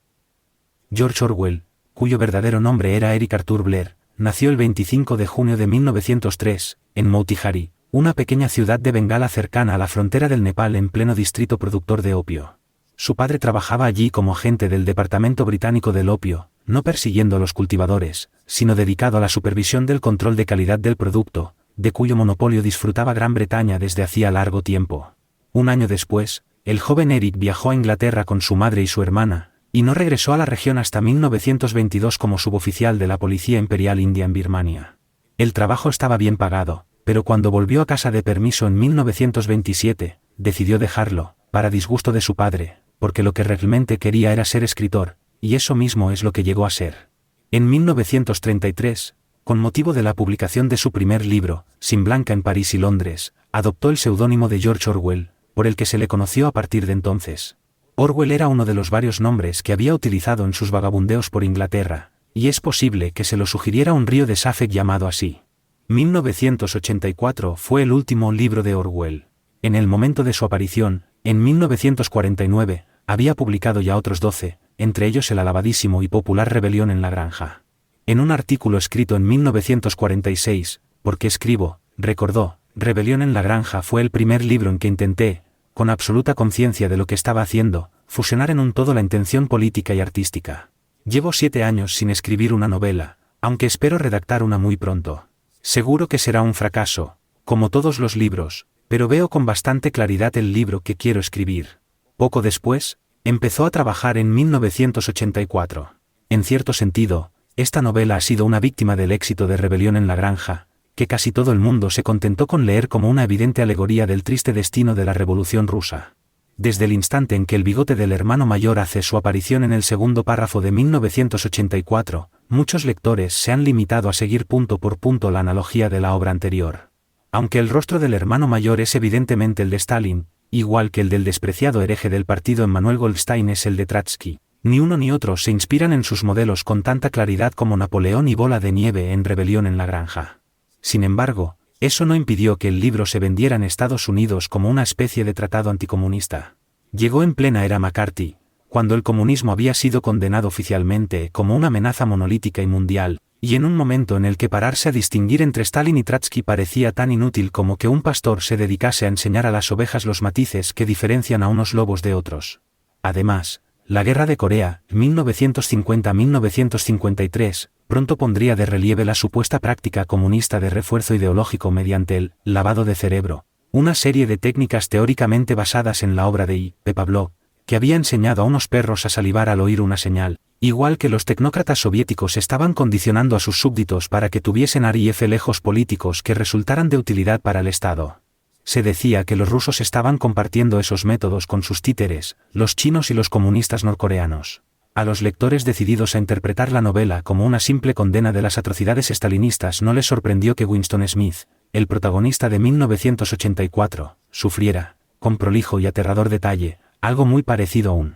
George Orwell, cuyo verdadero nombre era Eric Arthur Blair, nació el 25 de junio de 1903, en Motihari, una pequeña ciudad de Bengala cercana a la frontera del Nepal en pleno distrito productor de opio. Su padre trabajaba allí como agente del Departamento Británico del Opio, no persiguiendo a los cultivadores, sino dedicado a la supervisión del control de calidad del producto, de cuyo monopolio disfrutaba Gran Bretaña desde hacía largo tiempo. Un año después, el joven Eric viajó a Inglaterra con su madre y su hermana, y no regresó a la región hasta 1922 como suboficial de la Policía Imperial India en Birmania. El trabajo estaba bien pagado, pero cuando volvió a casa de permiso en 1927, decidió dejarlo, para disgusto de su padre, porque lo que realmente quería era ser escritor, y eso mismo es lo que llegó a ser. En 1933, con motivo de la publicación de su primer libro, Sin Blanca en París y Londres, adoptó el seudónimo de George Orwell, por el que se le conoció a partir de entonces. Orwell era uno de los varios nombres que había utilizado en sus vagabundeos por Inglaterra, y es posible que se lo sugiriera un río de Suffolk llamado así. 1984 fue el último libro de Orwell. En el momento de su aparición, en 1949, había publicado ya otros 12, entre ellos el alabadísimo y popular Rebelión en la Granja. En un artículo escrito en 1946, ¿Por qué escribo?, recordó, Rebelión en la Granja fue el primer libro en que intenté, con absoluta conciencia de lo que estaba haciendo, fusionar en un todo la intención política y artística. Llevo 7 años sin escribir una novela, aunque espero redactar una muy pronto. Seguro que será un fracaso, como todos los libros, pero veo con bastante claridad el libro que quiero escribir. Poco después, empezó a trabajar en 1984. En cierto sentido, esta novela ha sido una víctima del éxito de Rebelión en la Granja, que casi todo el mundo se contentó con leer como una evidente alegoría del triste destino de la Revolución rusa. Desde el instante en que el bigote del hermano mayor hace su aparición en el segundo párrafo de 1984, muchos lectores se han limitado a seguir punto por punto la analogía de la obra anterior. Aunque el rostro del hermano mayor es evidentemente el de Stalin, igual que el del despreciado hereje del partido Emmanuel Goldstein es el de Trotsky, ni uno ni otro se inspiran en sus modelos con tanta claridad como Napoleón y Bola de Nieve en Rebelión en la Granja. Sin embargo, eso no impidió que el libro se vendiera en Estados Unidos como una especie de tratado anticomunista. Llegó en plena era McCarthy, cuando el comunismo había sido condenado oficialmente como una amenaza monolítica y mundial, y en un momento en el que pararse a distinguir entre Stalin y Trotsky parecía tan inútil como que un pastor se dedicase a enseñar a las ovejas los matices que diferencian a unos lobos de otros. Además, la Guerra de Corea, 1950-1953, pronto pondría de relieve la supuesta práctica comunista de refuerzo ideológico mediante el lavado de cerebro, una serie de técnicas teóricamente basadas en la obra de I. P. Pavlov, que había enseñado a unos perros a salivar al oír una señal, igual que los tecnócratas soviéticos estaban condicionando a sus súbditos para que tuviesen y lejos políticos que resultaran de utilidad para el Estado. Se decía que los rusos estaban compartiendo esos métodos con sus títeres, los chinos y los comunistas norcoreanos. A los lectores decididos a interpretar la novela como una simple condena de las atrocidades estalinistas no les sorprendió que Winston Smith, el protagonista de 1984, sufriera, con prolijo y aterrador detalle, algo muy parecido a un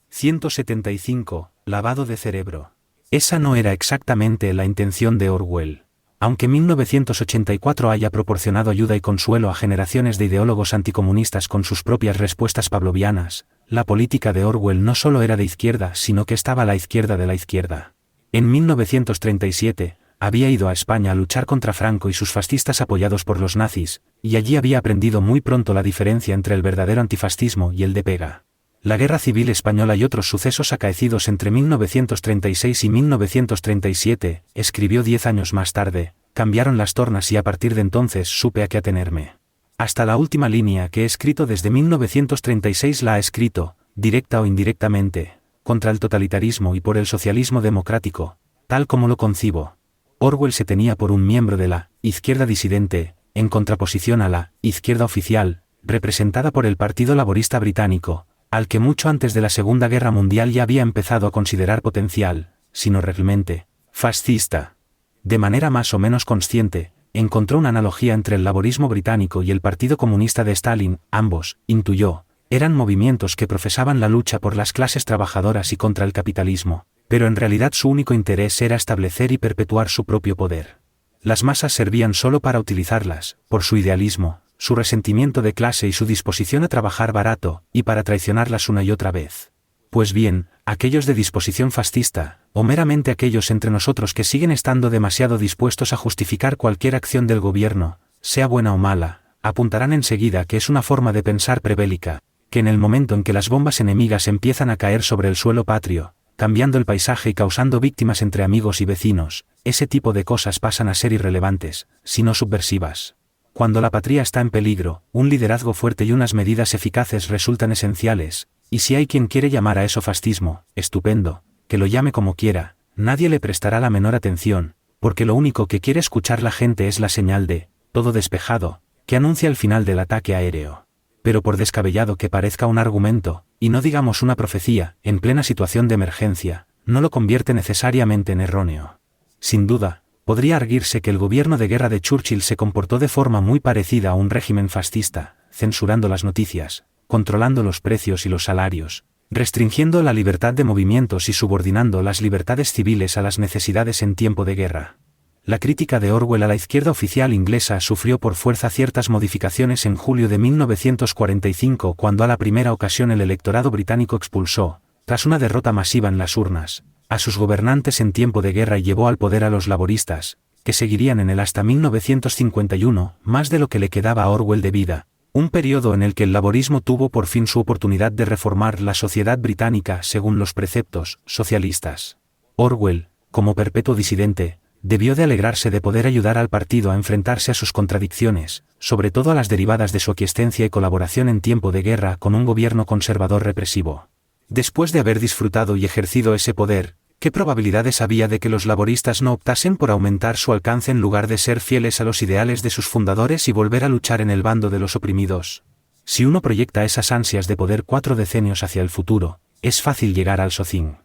175, lavado de cerebro. Esa no era exactamente la intención de Orwell. Aunque 1984 haya proporcionado ayuda y consuelo a generaciones de ideólogos anticomunistas con sus propias respuestas pavlovianas, la política de Orwell no solo era de izquierda sino que estaba a la izquierda de la izquierda. En 1937, había ido a España a luchar contra Franco y sus fascistas apoyados por los nazis, y allí había aprendido muy pronto la diferencia entre el verdadero antifascismo y el de pega. La Guerra Civil Española y otros sucesos acaecidos entre 1936 y 1937, escribió 10 años más tarde, cambiaron las tornas y a partir de entonces supe a qué atenerme. Hasta la última línea que he escrito desde 1936 la ha escrito, directa o indirectamente, contra el totalitarismo y por el socialismo democrático, tal como lo concibo. Orwell se tenía por un miembro de la izquierda disidente, en contraposición a la izquierda oficial, representada por el Partido Laborista Británico, al que mucho antes de la Segunda Guerra Mundial ya había empezado a considerar potencial, sino realmente, fascista. De manera más o menos consciente, encontró una analogía entre el laborismo británico y el Partido Comunista de Stalin, ambos, intuyó, eran movimientos que profesaban la lucha por las clases trabajadoras y contra el capitalismo, pero en realidad su único interés era establecer y perpetuar su propio poder. Las masas servían solo para utilizarlas, por su idealismo, su resentimiento de clase y su disposición a trabajar barato, y para traicionarlas una y otra vez. Pues bien, aquellos de disposición fascista, o meramente aquellos entre nosotros que siguen estando demasiado dispuestos a justificar cualquier acción del gobierno, sea buena o mala, apuntarán enseguida que es una forma de pensar prebélica, que en el momento en que las bombas enemigas empiezan a caer sobre el suelo patrio, cambiando el paisaje y causando víctimas entre amigos y vecinos, ese tipo de cosas pasan a ser irrelevantes, si no subversivas. Cuando la patria está en peligro, un liderazgo fuerte y unas medidas eficaces resultan esenciales, Y si hay quien quiere llamar a eso fascismo, estupendo, que lo llame como quiera, nadie le prestará la menor atención, porque lo único que quiere escuchar la gente es la señal de todo despejado, que anuncia el final del ataque aéreo. Pero por descabellado que parezca un argumento, y no digamos una profecía, en plena situación de emergencia, no lo convierte necesariamente en erróneo. Sin duda, podría arguirse que el gobierno de guerra de Churchill se comportó de forma muy parecida a un régimen fascista, censurando las noticias, controlando los precios y los salarios, restringiendo la libertad de movimientos y subordinando las libertades civiles a las necesidades en tiempo de guerra. La crítica de Orwell a la izquierda oficial inglesa sufrió por fuerza ciertas modificaciones en julio de 1945 cuando a la primera ocasión el electorado británico expulsó, tras una derrota masiva en las urnas, a sus gobernantes en tiempo de guerra y llevó al poder a los laboristas, que seguirían en él hasta 1951, más de lo que le quedaba a Orwell de vida, un periodo en el que el laborismo tuvo por fin su oportunidad de reformar la sociedad británica según los preceptos socialistas. Orwell, como perpetuo disidente, debió de alegrarse de poder ayudar al partido a enfrentarse a sus contradicciones, sobre todo a las derivadas de su aquiescencia y colaboración en tiempo de guerra con un gobierno conservador represivo. Después de haber disfrutado y ejercido ese poder, ¿qué probabilidades había de que los laboristas no optasen por aumentar su alcance en lugar de ser fieles a los ideales de sus fundadores y volver a luchar en el bando de los oprimidos? Si uno proyecta esas ansias de poder 4 decenios hacia el futuro, es fácil llegar al Socin.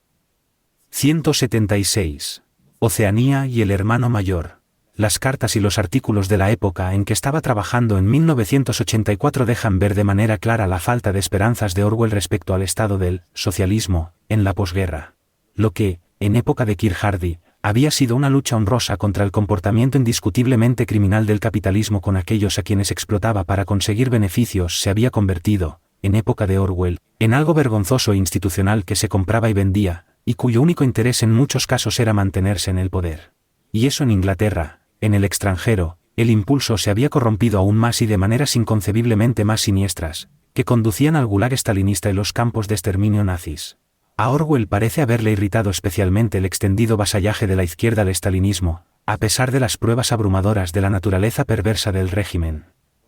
176. Oceanía y el hermano mayor. Las cartas y los artículos de la época en que estaba trabajando en 1984 dejan ver de manera clara la falta de esperanzas de Orwell respecto al estado del socialismo en la posguerra. Lo que, en época de Keir Hardie, había sido una lucha honrosa contra el comportamiento indiscutiblemente criminal del capitalismo con aquellos a quienes explotaba para conseguir beneficios, se había convertido, en época de Orwell, en algo vergonzoso e institucional que se compraba y vendía, y cuyo único interés en muchos casos era mantenerse en el poder. Y eso en Inglaterra, en el extranjero, el impulso se había corrompido aún más y de maneras inconcebiblemente más siniestras, que conducían al gulag estalinista y los campos de exterminio nazis. A Orwell parece haberle irritado especialmente el extendido vasallaje de la izquierda al estalinismo, a pesar de las pruebas abrumadoras de la naturaleza perversa del régimen.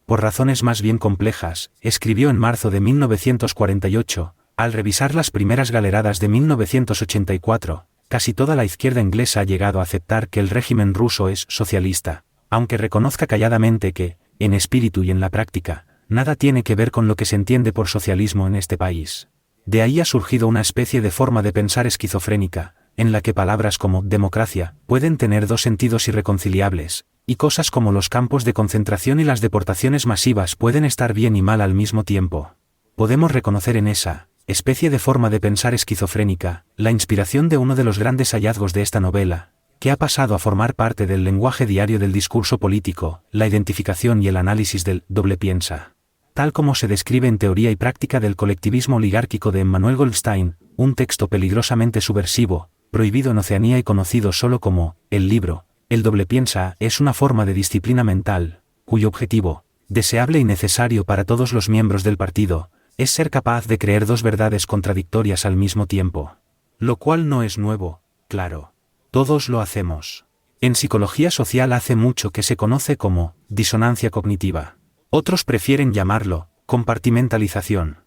Por razones más bien complejas, escribió en marzo de 1948, al revisar las primeras galeradas de 1984, casi toda la izquierda inglesa ha llegado a aceptar que el régimen ruso es socialista, aunque reconozca calladamente que, en espíritu y en la práctica, nada tiene que ver con lo que se entiende por socialismo en este país. De ahí ha surgido una especie de forma de pensar esquizofrénica, en la que palabras como democracia pueden tener dos sentidos irreconciliables, y cosas como los campos de concentración y las deportaciones masivas pueden estar bien y mal al mismo tiempo. Podemos reconocer en esa especie de forma de pensar esquizofrénica la inspiración de uno de los grandes hallazgos de esta novela, que ha pasado a formar parte del lenguaje diario del discurso político, la identificación y el análisis del doble piensa. Tal como se describe en Teoría y Práctica del Colectivismo Oligárquico de Emmanuel Goldstein, un texto peligrosamente subversivo, prohibido en Oceanía y conocido solo como el libro, el doble piensa es una forma de disciplina mental, cuyo objetivo, deseable y necesario para todos los miembros del partido, es ser capaz de creer dos verdades contradictorias al mismo tiempo. Lo cual no es nuevo, claro. Todos lo hacemos. En psicología social hace mucho que se conoce como disonancia cognitiva. Otros prefieren llamarlo compartimentalización.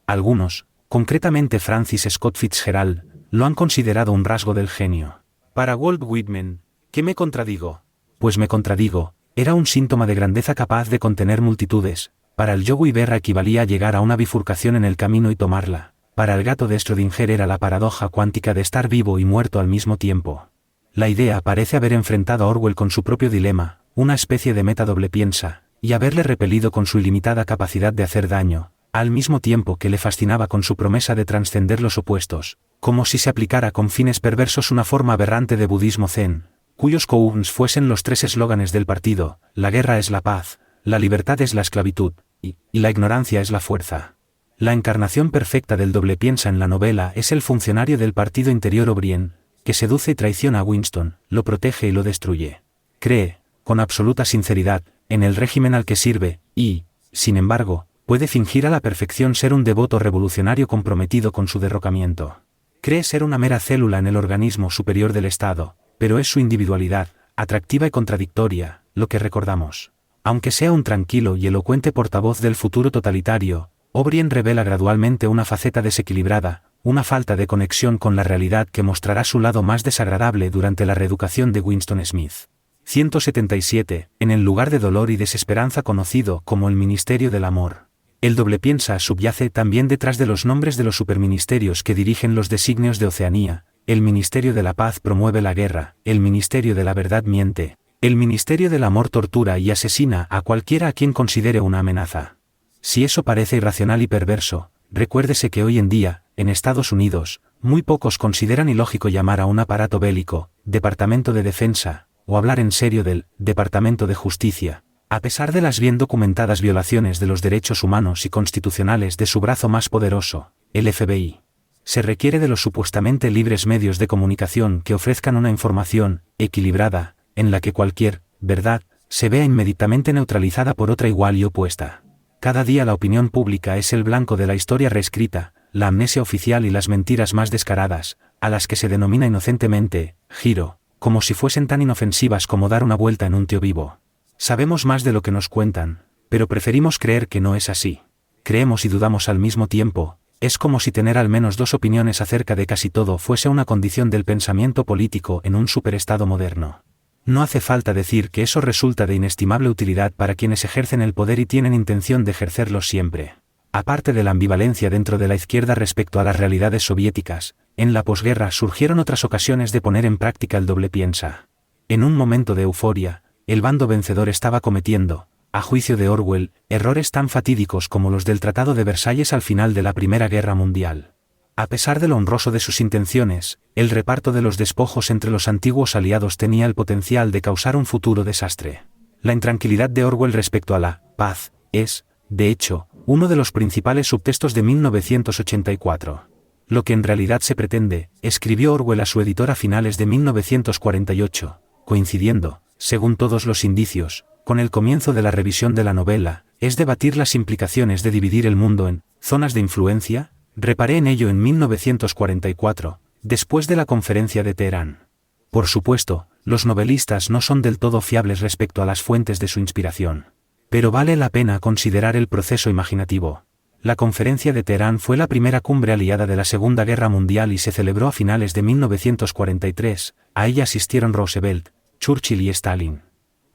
Algunos, concretamente Francis Scott Fitzgerald, lo han considerado un rasgo del genio. Para Walt Whitman, ¿qué me contradigo? Pues me contradigo, era un síntoma de grandeza capaz de contener multitudes. Para el Yogi Berra equivalía a llegar a una bifurcación en el camino y tomarla. Para el gato de Schrödinger era la paradoja cuántica de estar vivo y muerto al mismo tiempo. La idea parece haber enfrentado a Orwell con su propio dilema, una especie de meta doble piensa, y haberle repelido con su ilimitada capacidad de hacer daño, al mismo tiempo que le fascinaba con su promesa de trascender los opuestos, como si se aplicara con fines perversos una forma aberrante de budismo zen, cuyos koans fuesen los 3 eslóganes del partido: la guerra es la paz, la libertad es la esclavitud, y la ignorancia es la fuerza. La encarnación perfecta del doble piensa en la novela es el funcionario del partido interior O'Brien, que seduce y traiciona a Winston, lo protege y lo destruye. Cree, con absoluta sinceridad, en el régimen al que sirve, y, sin embargo, puede fingir a la perfección ser un devoto revolucionario comprometido con su derrocamiento. Cree ser una mera célula en el organismo superior del Estado, pero es su individualidad, atractiva y contradictoria, lo que recordamos. Aunque sea un tranquilo y elocuente portavoz del futuro totalitario, O'Brien revela gradualmente una faceta desequilibrada, una falta de conexión con la realidad que mostrará su lado más desagradable durante la reeducación de Winston Smith. 177, en el lugar de dolor y desesperanza conocido como el Ministerio del Amor. El doble piensa subyace también detrás de los nombres de los superministerios que dirigen los designios de Oceanía. El Ministerio de la Paz promueve la guerra, el Ministerio de la Verdad miente, el Ministerio del Amor tortura y asesina a cualquiera a quien considere una amenaza. Si eso parece irracional y perverso, recuérdese que hoy en día, en Estados Unidos, muy pocos consideran ilógico llamar a un aparato bélico, Departamento de Defensa, o hablar en serio del Departamento de Justicia, a pesar de las bien documentadas violaciones de los derechos humanos y constitucionales de su brazo más poderoso, el FBI. Se requiere de los supuestamente libres medios de comunicación que ofrezcan una información equilibrada, en la que cualquier verdad se vea inmediatamente neutralizada por otra igual y opuesta. Cada día la opinión pública es el blanco de la historia reescrita, la amnesia oficial y las mentiras más descaradas, a las que se denomina inocentemente giro, como si fuesen tan inofensivas como dar una vuelta en un tío vivo. Sabemos más de lo que nos cuentan, pero preferimos creer que no es así. Creemos y dudamos al mismo tiempo. Es como si tener al menos dos opiniones acerca de casi todo fuese una condición del pensamiento político en un superestado moderno. No hace falta decir que eso resulta de inestimable utilidad para quienes ejercen el poder y tienen intención de ejercerlo siempre. Aparte de la ambivalencia dentro de la izquierda respecto a las realidades soviéticas, en la posguerra surgieron otras ocasiones de poner en práctica el doble piensa. En un momento de euforia, el bando vencedor estaba cometiendo, a juicio de Orwell, errores tan fatídicos como los del Tratado de Versalles al final de la Primera Guerra Mundial. A pesar de lo honroso de sus intenciones, el reparto de los despojos entre los antiguos aliados tenía el potencial de causar un futuro desastre. La intranquilidad de Orwell respecto a la paz es, de hecho, uno de los principales subtextos de 1984. Lo que en realidad se pretende, escribió Orwell a su editor a finales de 1948, coincidiendo, según todos los indicios, con el comienzo de la revisión de la novela, es debatir las implicaciones de dividir el mundo en zonas de influencia. Reparé en ello en 1944, después de la conferencia de Teherán. Por supuesto, los novelistas no son del todo fiables respecto a las fuentes de su inspiración. Pero vale la pena considerar el proceso imaginativo. La conferencia de Teherán fue la primera cumbre aliada de la Segunda Guerra Mundial y se celebró a finales de 1943, a ella asistieron Roosevelt, Churchill y Stalin.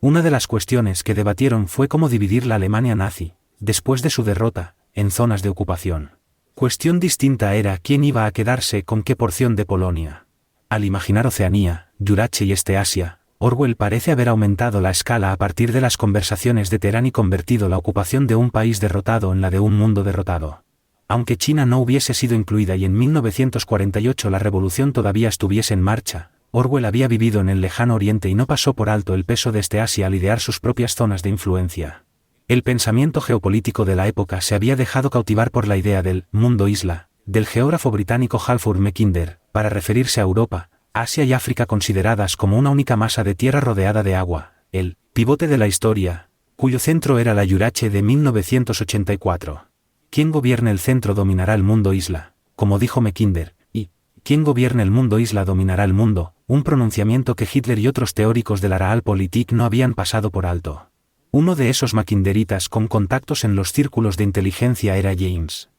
Una de las cuestiones que debatieron fue cómo dividir la Alemania nazi, después de su derrota, en zonas de ocupación. Cuestión distinta era quién iba a quedarse con qué porción de Polonia. Al imaginar Oceanía, Jurache y Asia, Orwell parece haber aumentado la escala a partir de las conversaciones de Teherán y convertido la ocupación de un país derrotado en la de un mundo derrotado. Aunque China no hubiese sido incluida y en 1948 la revolución todavía estuviese en marcha, Orwell había vivido en el lejano oriente y no pasó por alto el peso de Asia al idear sus propias zonas de influencia. El pensamiento geopolítico de la época se había dejado cautivar por la idea del mundo isla, del geógrafo británico Halford Mackinder, para referirse a Europa, Asia y África consideradas como una única masa de tierra rodeada de agua, el pivote de la historia, cuyo centro era la Jurache de 1984. Quien gobierne el centro dominará el mundo isla, como dijo Mackinder, y quien gobierne el mundo isla dominará el mundo, un pronunciamiento que Hitler y otros teóricos de la Realpolitik no habían pasado por alto. Uno de esos mackinderitas con contactos en los círculos de inteligencia era James.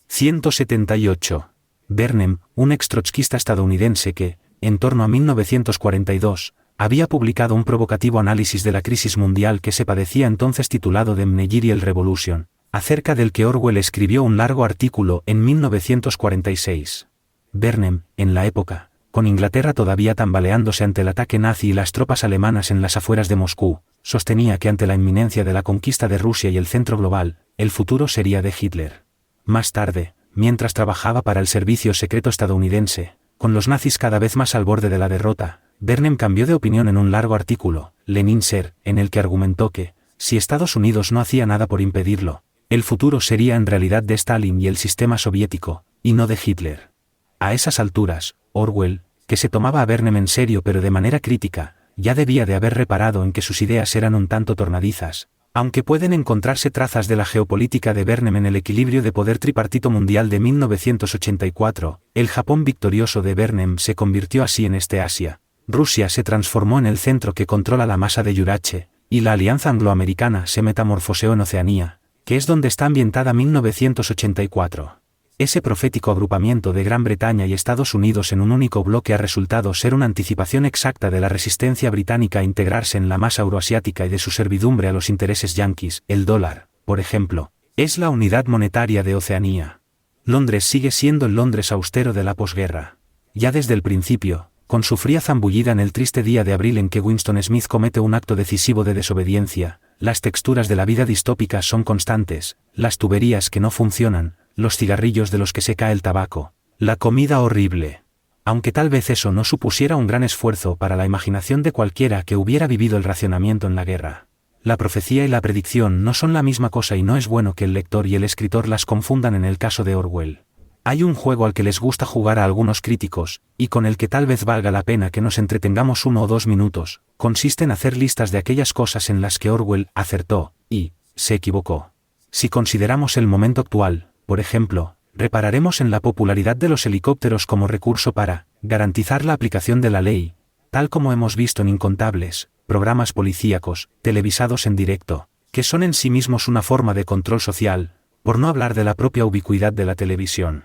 178. Burnham, un ex-trotskista estadounidense que, en torno a 1942, había publicado un provocativo análisis de la crisis mundial que se padecía entonces titulado The Managerial Revolution, acerca del que Orwell escribió un largo artículo en 1946. Burnham, en la época, con Inglaterra todavía tambaleándose ante el ataque nazi y las tropas alemanas en las afueras de Moscú, sostenía que ante la inminencia de la conquista de Rusia y el centro global, el futuro sería de Hitler. Más tarde, mientras trabajaba para el servicio secreto estadounidense, con los nazis cada vez más al borde de la derrota, Burnham cambió de opinión en un largo artículo, Lenin Ser, en el que argumentó que, si Estados Unidos no hacía nada por impedirlo, el futuro sería en realidad de Stalin y el sistema soviético, y no de Hitler. A esas alturas, Orwell, que se tomaba a Burnham en serio pero de manera crítica, ya debía de haber reparado en que sus ideas eran un tanto tornadizas, aunque pueden encontrarse trazas de la geopolítica de Burnham en el equilibrio de poder tripartito mundial de 1984, el Japón victorioso de Burnham se convirtió así en Asia, Rusia se transformó en el centro que controla la masa de Jurache, y la alianza angloamericana se metamorfoseó en Oceanía, que es donde está ambientada 1984. Ese profético agrupamiento de Gran Bretaña y Estados Unidos en un único bloque ha resultado ser una anticipación exacta de la resistencia británica a integrarse en la masa euroasiática y de su servidumbre a los intereses yanquis. El dólar, por ejemplo, es la unidad monetaria de Oceanía. Londres sigue siendo el Londres austero de la posguerra. Ya desde el principio, con su fría zambullida en el triste día de abril en que Winston Smith comete un acto decisivo de desobediencia, las texturas de la vida distópica son constantes, las tuberías que no funcionan, los cigarrillos de los que se cae el tabaco, la comida horrible. Aunque tal vez eso no supusiera un gran esfuerzo para la imaginación de cualquiera que hubiera vivido el racionamiento en la guerra. La profecía y la predicción no son la misma cosa y no es bueno que el lector y el escritor las confundan en el caso de Orwell. Hay un juego al que les gusta jugar a algunos críticos, y con el que tal vez valga la pena que nos entretengamos 1 o 2 minutos, consiste en hacer listas de aquellas cosas en las que Orwell acertó, y se equivocó. Si consideramos el momento actual, por ejemplo, repararemos en la popularidad de los helicópteros como recurso para garantizar la aplicación de la ley, tal como hemos visto en incontables programas policíacos, televisados en directo, que son en sí mismos una forma de control social, por no hablar de la propia ubicuidad de la televisión.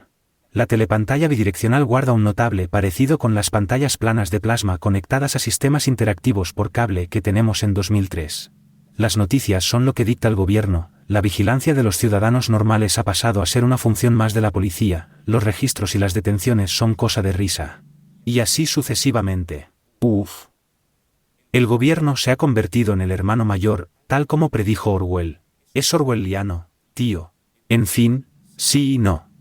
La telepantalla bidireccional guarda un notable parecido con las pantallas planas de plasma conectadas a sistemas interactivos por cable que tenemos en 2003. Las noticias son lo que dicta el gobierno, la vigilancia de los ciudadanos normales ha pasado a ser una función más de la policía, los registros y las detenciones son cosa de risa. Y así sucesivamente. Uf. El gobierno se ha convertido en el hermano mayor, tal como predijo Orwell. Es orwelliano, tío. En fin, sí y no.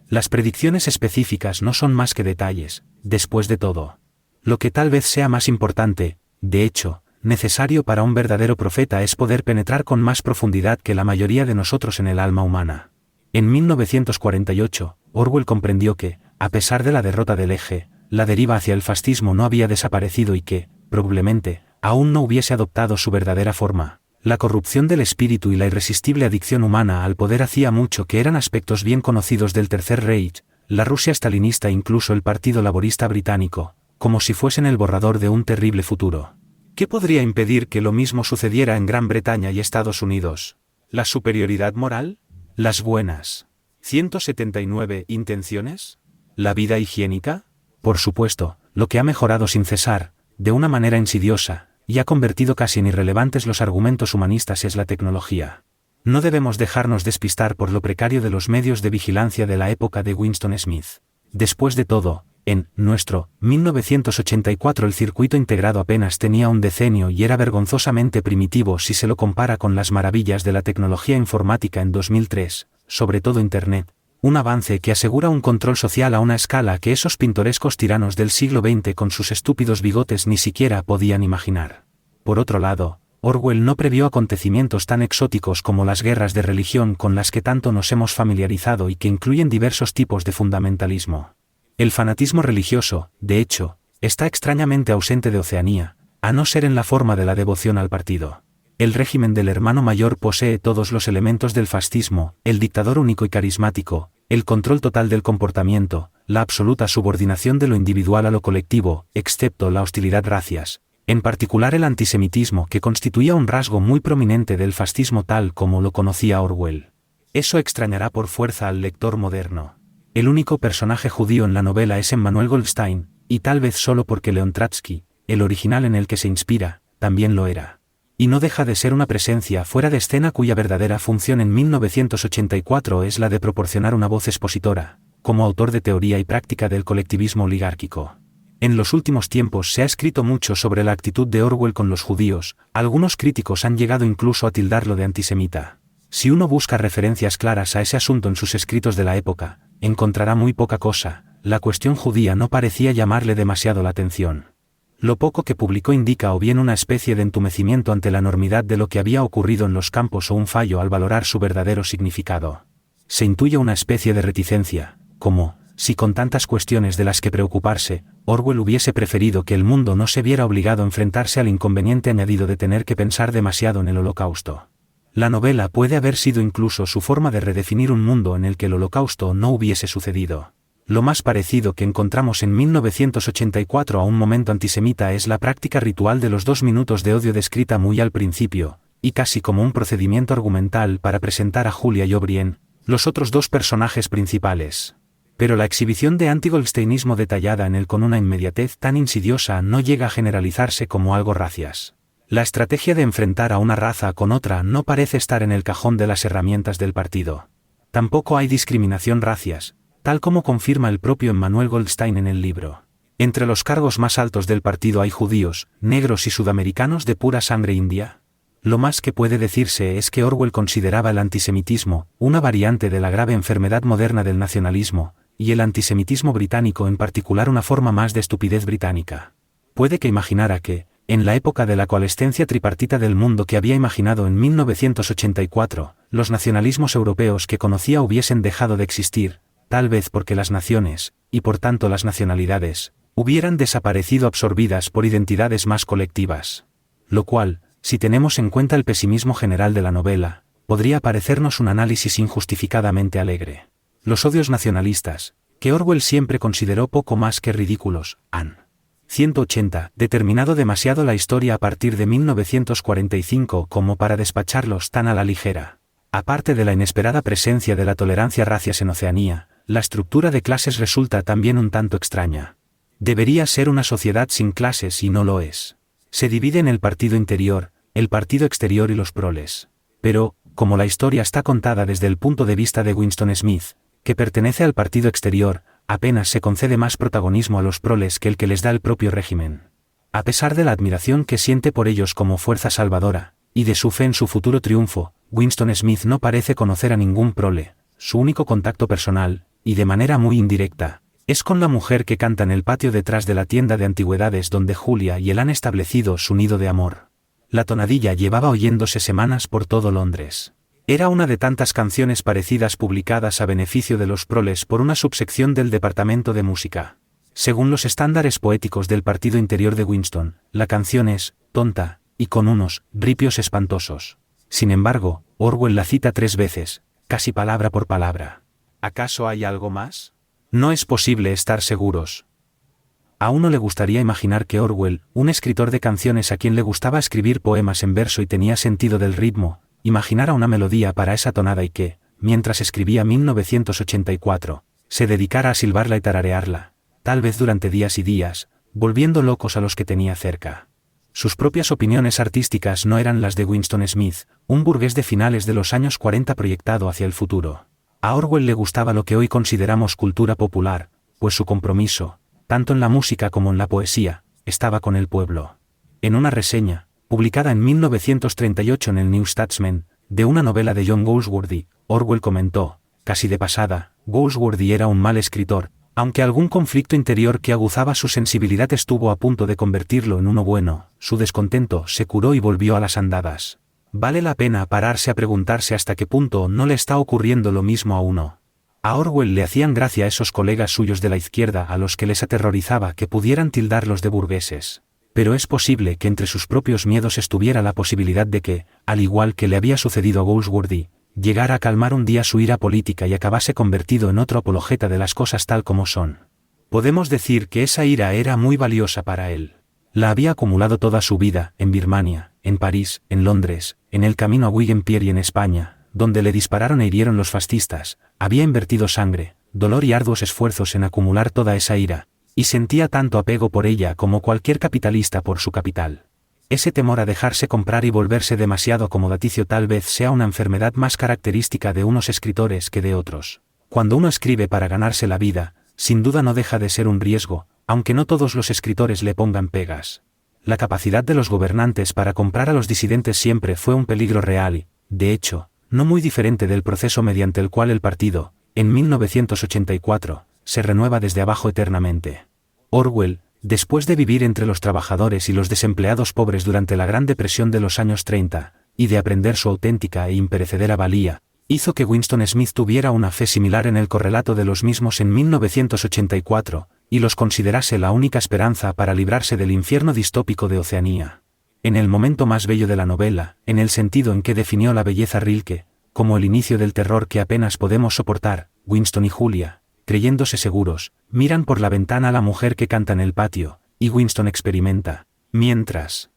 Las predicciones específicas no son más que detalles, después de todo. Lo que tal vez sea más importante, de hecho, necesario para un verdadero profeta es poder penetrar con más profundidad que la mayoría de nosotros en el alma humana. En 1948, Orwell comprendió que, a pesar de la derrota del eje, la deriva hacia el fascismo no había desaparecido y que, probablemente, aún no hubiese adoptado su verdadera forma. La corrupción del espíritu y la irresistible adicción humana al poder hacía mucho que eran aspectos bien conocidos del Tercer Reich, la Rusia stalinista e incluso el Partido Laborista Británico, como si fuesen el borrador de un terrible futuro. ¿Qué podría impedir que lo mismo sucediera en Gran Bretaña y Estados Unidos? ¿La superioridad moral? ¿Las buenas 179 intenciones? ¿La vida higiénica? Por supuesto, lo que ha mejorado sin cesar, de una manera insidiosa, y ha convertido casi en irrelevantes los argumentos humanistas es la tecnología. No debemos dejarnos despistar por lo precario de los medios de vigilancia de la época de Winston Smith. Después de todo, en nuestro 1984 el circuito integrado apenas tenía un decenio y era vergonzosamente primitivo si se lo compara con las maravillas de la tecnología informática en 2003, sobre todo Internet, un avance que asegura un control social a una escala que esos pintorescos tiranos del siglo XX con sus estúpidos bigotes ni siquiera podían imaginar. Por otro lado, Orwell no previó acontecimientos tan exóticos como las guerras de religión con las que tanto nos hemos familiarizado y que incluyen diversos tipos de fundamentalismo. El fanatismo religioso, de hecho, está extrañamente ausente de Oceanía, a no ser en la forma de la devoción al partido. El régimen del hermano mayor posee todos los elementos del fascismo, el dictador único y carismático, el control total del comportamiento, la absoluta subordinación de lo individual a lo colectivo, excepto la hostilidad racias, en particular el antisemitismo que constituía un rasgo muy prominente del fascismo tal como lo conocía Orwell. Eso extrañará por fuerza al lector moderno. El único personaje judío en la novela es Emmanuel Goldstein, y tal vez solo porque Leon Trotsky, el original en el que se inspira, también lo era. Y no deja de ser una presencia fuera de escena cuya verdadera función en 1984 es la de proporcionar una voz expositora, como autor de teoría y práctica del colectivismo oligárquico. En los últimos tiempos se ha escrito mucho sobre la actitud de Orwell con los judíos, algunos críticos han llegado incluso a tildarlo de antisemita. Si uno busca referencias claras a ese asunto en sus escritos de la época, encontrará muy poca cosa, la cuestión judía no parecía llamarle demasiado la atención. Lo poco que publicó indica o bien una especie de entumecimiento ante la enormidad de lo que había ocurrido en los campos o un fallo al valorar su verdadero significado. Se intuye una especie de reticencia, como, si con tantas cuestiones de las que preocuparse, Orwell hubiese preferido que el mundo no se viera obligado a enfrentarse al inconveniente añadido de tener que pensar demasiado en el Holocausto. La novela puede haber sido incluso su forma de redefinir un mundo en el que el Holocausto no hubiese sucedido. Lo más parecido que encontramos en 1984 a un momento antisemita es la práctica ritual de los 2 minutos de odio descrita muy al principio, y casi como un procedimiento argumental para presentar a Julia y O'Brien, los otros dos personajes principales. Pero la exhibición de anti-goldsteinismo detallada en él con una inmediatez tan insidiosa no llega a generalizarse como algo racias. La estrategia de enfrentar a una raza con otra no parece estar en el cajón de las herramientas del partido. Tampoco hay discriminación racias, tal como confirma el propio Emmanuel Goldstein en el libro. Entre los cargos más altos del partido hay judíos, negros y sudamericanos de pura sangre india. Lo más que puede decirse es que Orwell consideraba el antisemitismo una variante de la grave enfermedad moderna del nacionalismo, y el antisemitismo británico en particular una forma más de estupidez británica. Puede que imaginara que, en la época de la coalescencia tripartita del mundo que había imaginado en 1984, los nacionalismos europeos que conocía hubiesen dejado de existir, tal vez porque las naciones, y por tanto las nacionalidades, hubieran desaparecido absorbidas por identidades más colectivas. Lo cual, si tenemos en cuenta el pesimismo general de la novela, podría parecernos un análisis injustificadamente alegre. Los odios nacionalistas, que Orwell siempre consideró poco más que ridículos, han 180, determinado demasiado la historia a partir de 1945 como para despacharlos tan a la ligera. Aparte de la inesperada presencia de la tolerancia racias en Oceanía, la estructura de clases resulta también un tanto extraña. Debería ser una sociedad sin clases y no lo es. Se divide en el partido interior, el partido exterior y los proles. Pero, como la historia está contada desde el punto de vista de Winston Smith, que pertenece al partido exterior, apenas se concede más protagonismo a los proles que el que les da el propio régimen. A pesar de la admiración que siente por ellos como fuerza salvadora, y de su fe en su futuro triunfo, Winston Smith no parece conocer a ningún prole. Su único contacto personal, y de manera muy indirecta, es con la mujer que canta en el patio detrás de la tienda de antigüedades donde Julia y él han establecido su nido de amor. La tonadilla llevaba oyéndose semanas por todo Londres. Era una de tantas canciones parecidas publicadas a beneficio de los proles por una subsección del Departamento de Música. Según los estándares poéticos del partido interior de Winston, la canción es tonta, y con unos ripios espantosos. Sin embargo, Orwell la cita 3 veces, casi palabra por palabra. ¿Acaso hay algo más? No es posible estar seguros. A uno le gustaría imaginar que Orwell, un escritor de canciones a quien le gustaba escribir poemas en verso y tenía sentido del ritmo, imaginara una melodía para esa tonada y que, mientras escribía 1984, se dedicara a silbarla y tararearla, tal vez durante días y días, volviendo locos a los que tenía cerca. Sus propias opiniones artísticas no eran las de Winston Smith, un burgués de finales de los años 40 proyectado hacia el futuro. A Orwell le gustaba lo que hoy consideramos cultura popular, pues su compromiso, tanto en la música como en la poesía, estaba con el pueblo. En una reseña, publicada en 1938 en el New Statesman, de una novela de John Goldsworthy, Orwell comentó, casi de pasada, Goldsworthy era un mal escritor, aunque algún conflicto interior que aguzaba su sensibilidad estuvo a punto de convertirlo en uno bueno, su descontento se curó y volvió a las andadas. Vale la pena pararse a preguntarse hasta qué punto no le está ocurriendo lo mismo a uno. A Orwell le hacían gracia esos colegas suyos de la izquierda a los que les aterrorizaba que pudieran tildarlos de burgueses. Pero es posible que entre sus propios miedos estuviera la posibilidad de que, al igual que le había sucedido a Goldsworthy, llegara a calmar un día su ira política y acabase convertido en otro apologeta de las cosas tal como son. Podemos decir que esa ira era muy valiosa para él. La había acumulado toda su vida, en Birmania, en París, en Londres, en el camino a Wigan-Pier y en España, donde le dispararon e hirieron los fascistas. Había invertido sangre, dolor y arduos esfuerzos en acumular toda esa ira, y sentía tanto apego por ella como cualquier capitalista por su capital. Ese temor a dejarse comprar y volverse demasiado acomodaticio tal vez sea una enfermedad más característica de unos escritores que de otros. Cuando uno escribe para ganarse la vida, sin duda no deja de ser un riesgo, aunque no todos los escritores le pongan pegas. La capacidad de los gobernantes para comprar a los disidentes siempre fue un peligro real y, de hecho, no muy diferente del proceso mediante el cual el partido, en 1984, se renueva desde abajo eternamente. Orwell, después de vivir entre los trabajadores y los desempleados pobres durante la Gran Depresión de los años 30, y de aprender su auténtica e imperecedera valía, hizo que Winston Smith tuviera una fe similar en el correlato de los mismos en 1984, y los considerase la única esperanza para librarse del infierno distópico de Oceanía. En el momento más bello de la novela, en el sentido en que definió la belleza Rilke, como el inicio del terror que apenas podemos soportar, Winston y Julia, creyéndose seguros, miran por la ventana a la mujer que canta en el patio, y Winston experimenta, mientras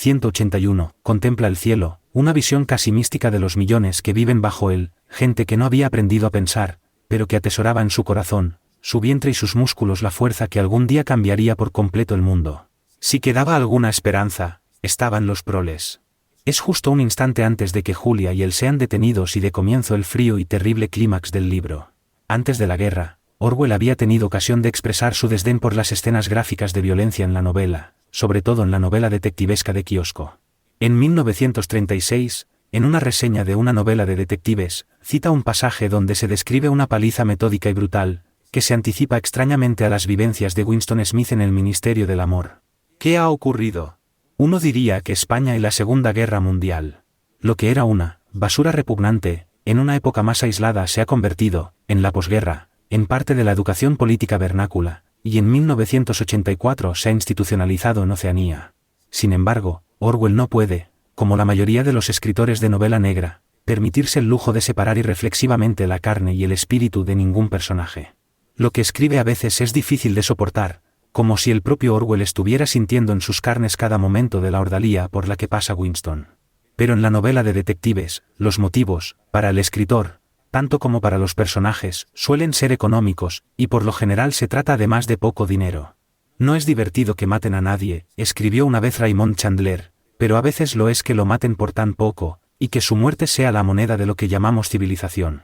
181. Contempla el cielo, una visión casi mística de los millones que viven bajo él, gente que no había aprendido a pensar, pero que atesoraba en su corazón, su vientre y sus músculos la fuerza que algún día cambiaría por completo el mundo. Si quedaba alguna esperanza, estaban los proles. Es justo un instante antes de que Julia y él sean detenidos y de comienzo el frío y terrible clímax del libro. Antes de la guerra, Orwell había tenido ocasión de expresar su desdén por las escenas gráficas de violencia en la novela, sobre todo en la novela detectivesca de kiosco. En 1936, en una reseña de una novela de detectives, cita un pasaje donde se describe una paliza metódica y brutal, que se anticipa extrañamente a las vivencias de Winston Smith en el Ministerio del Amor. ¿Qué ha ocurrido? Uno diría que España y la Segunda Guerra Mundial. Lo que era una basura repugnante, en una época más aislada se ha convertido, en la posguerra, en parte de la educación política vernácula, y en 1984 se ha institucionalizado en Oceanía. Sin embargo, Orwell no puede, como la mayoría de los escritores de novela negra, permitirse el lujo de separar irreflexivamente la carne y el espíritu de ningún personaje. Lo que escribe a veces es difícil de soportar, como si el propio Orwell estuviera sintiendo en sus carnes cada momento de la ordalía por la que pasa Winston. Pero en la novela de detectives, los motivos, para el escritor, tanto como para los personajes, suelen ser económicos, y por lo general se trata además de poco dinero. No es divertido que maten a nadie, escribió una vez Raymond Chandler, pero a veces lo es que lo maten por tan poco, y que su muerte sea la moneda de lo que llamamos civilización.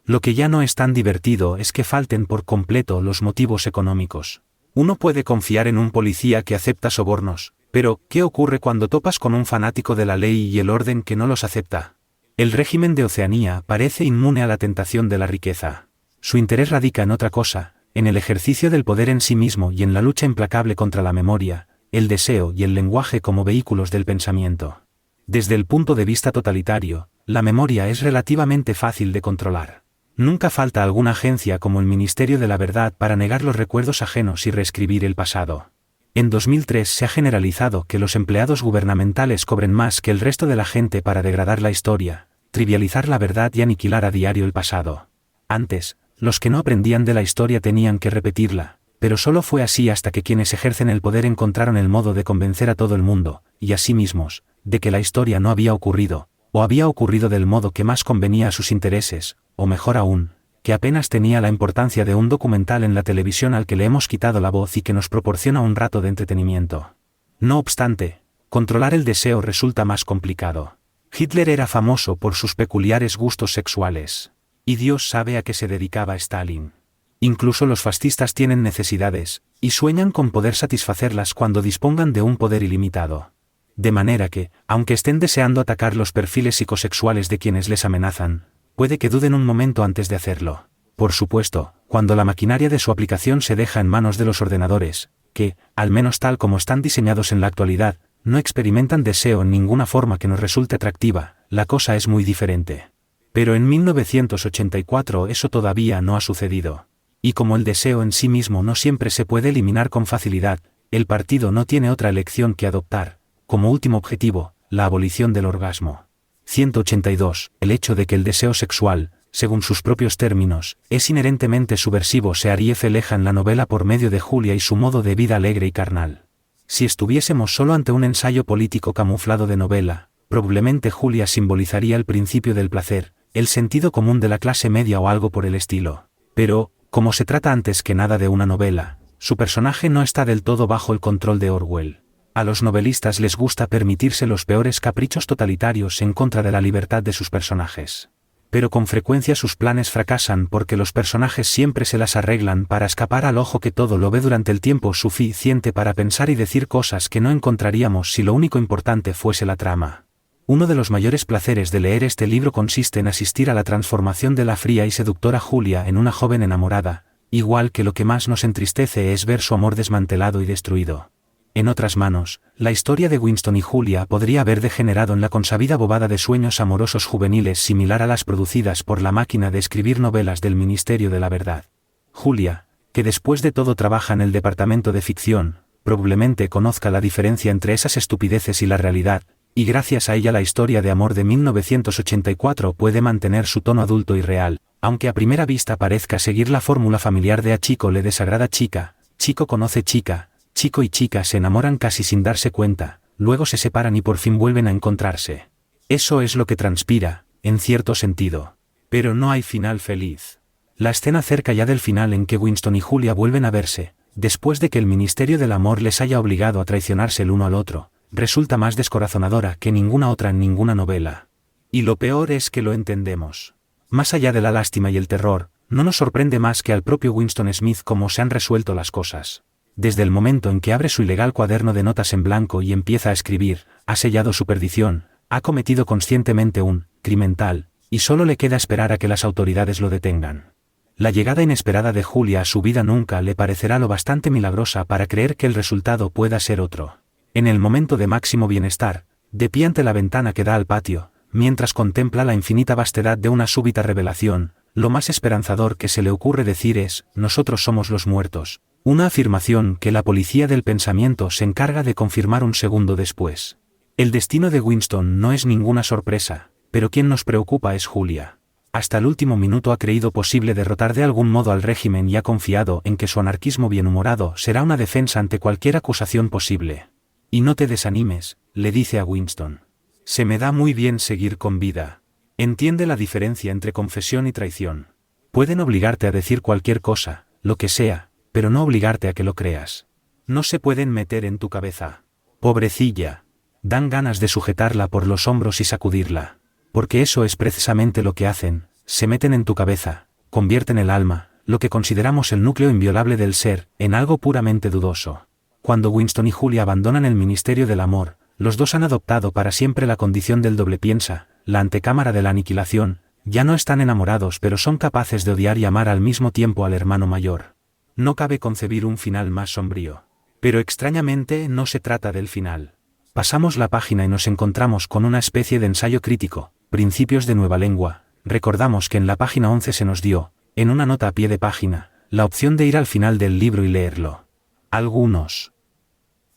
Lo que ya no es tan divertido es que falten por completo los motivos económicos. Uno puede confiar en un policía que acepta sobornos, pero ¿qué ocurre cuando topas con un fanático de la ley y el orden que no los acepta? El régimen de Oceanía parece inmune a la tentación de la riqueza. Su interés radica en otra cosa, en el ejercicio del poder en sí mismo y en la lucha implacable contra la memoria, el deseo y el lenguaje como vehículos del pensamiento. Desde el punto de vista totalitario, la memoria es relativamente fácil de controlar. Nunca falta alguna agencia como el Ministerio de la Verdad para negar los recuerdos ajenos y reescribir el pasado. En 2003 se ha generalizado que los empleados gubernamentales cobren más que el resto de la gente para degradar la historia, trivializar la verdad y aniquilar a diario el pasado. Antes, los que no aprendían de la historia tenían que repetirla, pero solo fue así hasta que quienes ejercen el poder encontraron el modo de convencer a todo el mundo, y a sí mismos, de que la historia no había ocurrido, o había ocurrido del modo que más convenía a sus intereses, o mejor aún, que apenas tenía la importancia de un documental en la televisión al que le hemos quitado la voz y que nos proporciona un rato de entretenimiento. No obstante, controlar el deseo resulta más complicado. Hitler era famoso por sus peculiares gustos sexuales. Y Dios sabe a qué se dedicaba Stalin. Incluso los fascistas tienen necesidades, y sueñan con poder satisfacerlas cuando dispongan de un poder ilimitado. De manera que, aunque estén deseando atacar los perfiles psicosexuales de quienes les amenazan, puede que duden un momento antes de hacerlo. Por supuesto, cuando la maquinaria de su aplicación se deja en manos de los ordenadores, que, al menos tal como están diseñados en la actualidad, no experimentan deseo en ninguna forma que nos resulte atractiva, la cosa es muy diferente. Pero en 1984 eso todavía no ha sucedido. Y como el deseo en sí mismo no siempre se puede eliminar con facilidad, el partido no tiene otra elección que adoptar, como último objetivo, la abolición del orgasmo. 182. El hecho de que el deseo sexual, según sus propios términos, es inherentemente subversivo se refleja en la novela por medio de Julia y su modo de vida alegre y carnal. Si estuviésemos solo ante un ensayo político camuflado de novela, probablemente Julia simbolizaría el principio del placer, el sentido común de la clase media o algo por el estilo. Pero, como se trata antes que nada de una novela, su personaje no está del todo bajo el control de Orwell. A los novelistas les gusta permitirse los peores caprichos totalitarios en contra de la libertad de sus personajes. Pero con frecuencia sus planes fracasan porque los personajes siempre se las arreglan para escapar al ojo que todo lo ve durante el tiempo suficiente para pensar y decir cosas que no encontraríamos si lo único importante fuese la trama. Uno de los mayores placeres de leer este libro consiste en asistir a la transformación de la fría y seductora Julia en una joven enamorada, igual que lo que más nos entristece es ver su amor desmantelado y destruido. En otras manos, la historia de Winston y Julia podría haber degenerado en la consabida bobada de sueños amorosos juveniles similar a las producidas por la máquina de escribir novelas del Ministerio de la Verdad. Julia, que después de todo trabaja en el departamento de ficción, probablemente conozca la diferencia entre esas estupideces y la realidad, y gracias a ella la historia de amor de 1984 puede mantener su tono adulto y real, aunque a primera vista parezca seguir la fórmula familiar de a chico le desagrada chica, chico conoce chica, chico y chica se enamoran casi sin darse cuenta, luego se separan y por fin vuelven a encontrarse. Eso es lo que transpira, en cierto sentido. Pero no hay final feliz. La escena cerca ya del final en que Winston y Julia vuelven a verse, después de que el Ministerio del Amor les haya obligado a traicionarse el uno al otro, resulta más descorazonadora que ninguna otra en ninguna novela. Y lo peor es que lo entendemos. Más allá de la lástima y el terror, no nos sorprende más que al propio Winston Smith cómo se han resuelto las cosas. Desde el momento en que abre su ilegal cuaderno de notas en blanco y empieza a escribir, ha sellado su perdición, ha cometido conscientemente un crimen tal, y solo le queda esperar a que las autoridades lo detengan. La llegada inesperada de Julia a su vida nunca le parecerá lo bastante milagrosa para creer que el resultado pueda ser otro. En el momento de máximo bienestar, de pie ante la ventana que da al patio, mientras contempla la infinita vastedad de una súbita revelación, lo más esperanzador que se le ocurre decir es: nosotros somos los muertos, una afirmación que la policía del pensamiento se encarga de confirmar un segundo después. El destino de Winston no es ninguna sorpresa, pero quien nos preocupa es Julia. Hasta el último minuto ha creído posible derrotar de algún modo al régimen y ha confiado en que su anarquismo bienhumorado será una defensa ante cualquier acusación posible. Y no te desanimes, le dice a Winston. Se me da muy bien seguir con vida. Entiende la diferencia entre confesión y traición. Pueden obligarte a decir cualquier cosa, lo que sea, pero no obligarte a que lo creas. No se pueden meter en tu cabeza. Pobrecilla. Dan ganas de sujetarla por los hombros y sacudirla. Porque eso es precisamente lo que hacen, se meten en tu cabeza, convierten el alma, lo que consideramos el núcleo inviolable del ser, en algo puramente dudoso. Cuando Winston y Julia abandonan el Ministerio del Amor, los dos han adoptado para siempre la condición del doble piensa, la antecámara de la aniquilación. Ya no están enamorados pero son capaces de odiar y amar al mismo tiempo al hermano mayor. No cabe concebir un final más sombrío. Pero extrañamente no se trata del final. Pasamos la página y nos encontramos con una especie de ensayo crítico, Principios de Nueva Lengua. Recordamos que en la página 11 se nos dio, en una nota a pie de página, la opción de ir al final del libro y leerlo. Algunos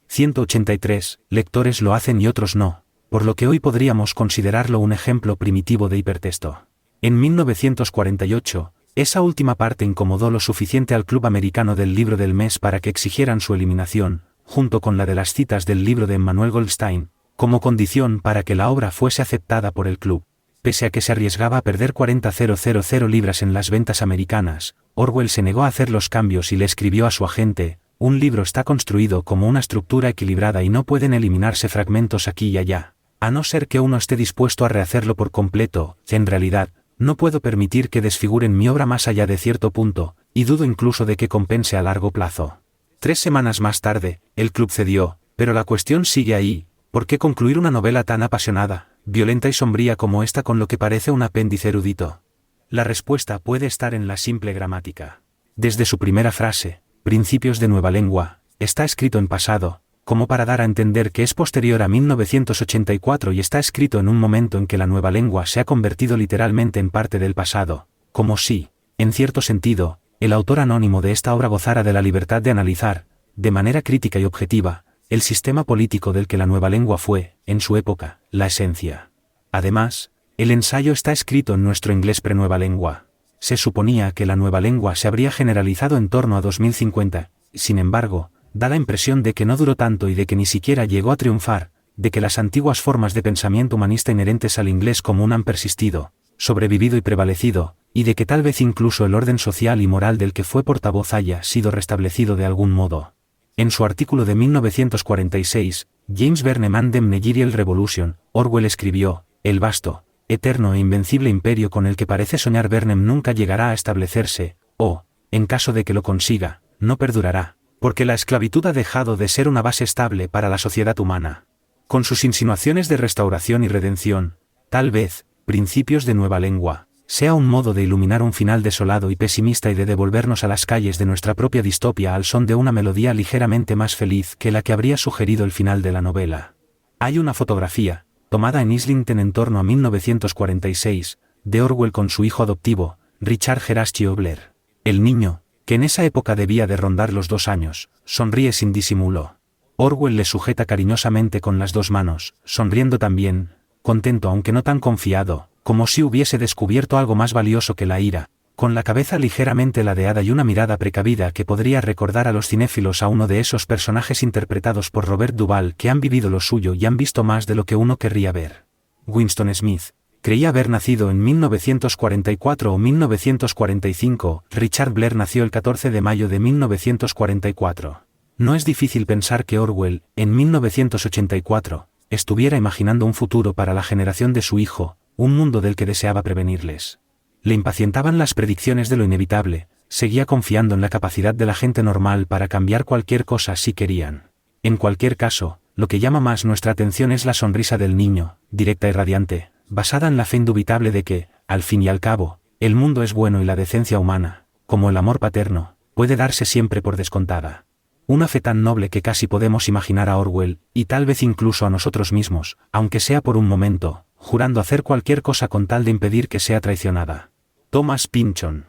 183 lectores lo hacen y otros no, por lo que hoy podríamos considerarlo un ejemplo primitivo de hipertexto. En 1948, esa última parte incomodó lo suficiente al Club Americano del Libro del Mes para que exigieran su eliminación, junto con la de las citas del libro de Emmanuel Goldstein, como condición para que la obra fuese aceptada por el club. Pese a que se arriesgaba a perder 40.000 libras en las ventas americanas, Orwell se negó a hacer los cambios y le escribió a su agente: un libro está construido como una estructura equilibrada y no pueden eliminarse fragmentos aquí y allá, a no ser que uno esté dispuesto a rehacerlo por completo. En realidad, no puedo permitir que desfiguren mi obra más allá de cierto punto, y dudo incluso de que compense a largo plazo. 3 semanas más tarde, el club cedió, pero la cuestión sigue ahí: ¿por qué concluir una novela tan apasionada, violenta y sombría como esta con lo que parece un apéndice erudito? La respuesta puede estar en la simple gramática. Desde su primera frase, Principios de Nueva Lengua, está escrito en pasado, como para dar a entender que es posterior a 1984 y está escrito en un momento en que la nueva lengua se ha convertido literalmente en parte del pasado, como si, en cierto sentido, el autor anónimo de esta obra gozara de la libertad de analizar, de manera crítica y objetiva, el sistema político del que la nueva lengua fue, en su época, la esencia. Además, el ensayo está escrito en nuestro inglés pre-nueva lengua. Se suponía que la nueva lengua se habría generalizado en torno a 2050, sin embargo, da la impresión de que no duró tanto y de que ni siquiera llegó a triunfar, de que las antiguas formas de pensamiento humanista inherentes al inglés común han persistido, sobrevivido y prevalecido, y de que tal vez incluso el orden social y moral del que fue portavoz haya sido restablecido de algún modo. En su artículo de 1946, James Burnham and the Managerial Revolution, Orwell escribió: el vasto, eterno e invencible imperio con el que parece soñar Burnham nunca llegará a establecerse, o, en caso de que lo consiga, no perdurará, porque la esclavitud ha dejado de ser una base estable para la sociedad humana. Con sus insinuaciones de restauración y redención, tal vez, Principios de Nueva Lengua, sea un modo de iluminar un final desolado y pesimista y de devolvernos a las calles de nuestra propia distopia al son de una melodía ligeramente más feliz que la que habría sugerido el final de la novela. Hay una fotografía, tomada en Islington en torno a 1946, de Orwell con su hijo adoptivo, Richard Horatio Blair. El niño, que en esa época debía de rondar los 2 años, sonríe sin disimulo. Orwell le sujeta cariñosamente con las 2 manos, sonriendo también, contento aunque no tan confiado, como si hubiese descubierto algo más valioso que la ira, con la cabeza ligeramente ladeada y una mirada precavida que podría recordar a los cinéfilos a uno de esos personajes interpretados por Robert Duvall que han vivido lo suyo y han visto más de lo que uno querría ver. Winston Smith creía haber nacido en 1944 o 1945, Richard Blair nació el 14 de mayo de 1944. No es difícil pensar que Orwell, en 1984, estuviera imaginando un futuro para la generación de su hijo, un mundo del que deseaba prevenirles. Le impacientaban las predicciones de lo inevitable, seguía confiando en la capacidad de la gente normal para cambiar cualquier cosa si querían. En cualquier caso, lo que llama más nuestra atención es la sonrisa del niño, directa y radiante, basada en la fe indubitable de que, al fin y al cabo, el mundo es bueno y la decencia humana, como el amor paterno, puede darse siempre por descontada. Una fe tan noble que casi podemos imaginar a Orwell, y tal vez incluso a nosotros mismos, aunque sea por un momento, jurando hacer cualquier cosa con tal de impedir que sea traicionada. Thomas Pynchon.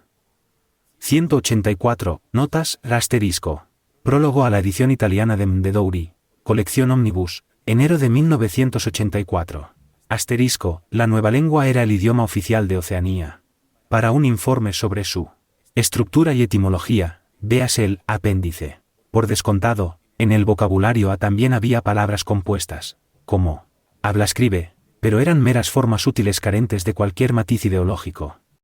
184, notas, asterisco. Prólogo a la edición italiana de Mondadori. Colección Omnibus, enero de 1984. Asterisco, la nueva lengua era el idioma oficial de Oceanía. Para un informe sobre su estructura y etimología, véase el apéndice. Por descontado, en el vocabulario A también había palabras compuestas, como habla-escribe, pero eran meras formas útiles carentes de cualquier matiz ideológico.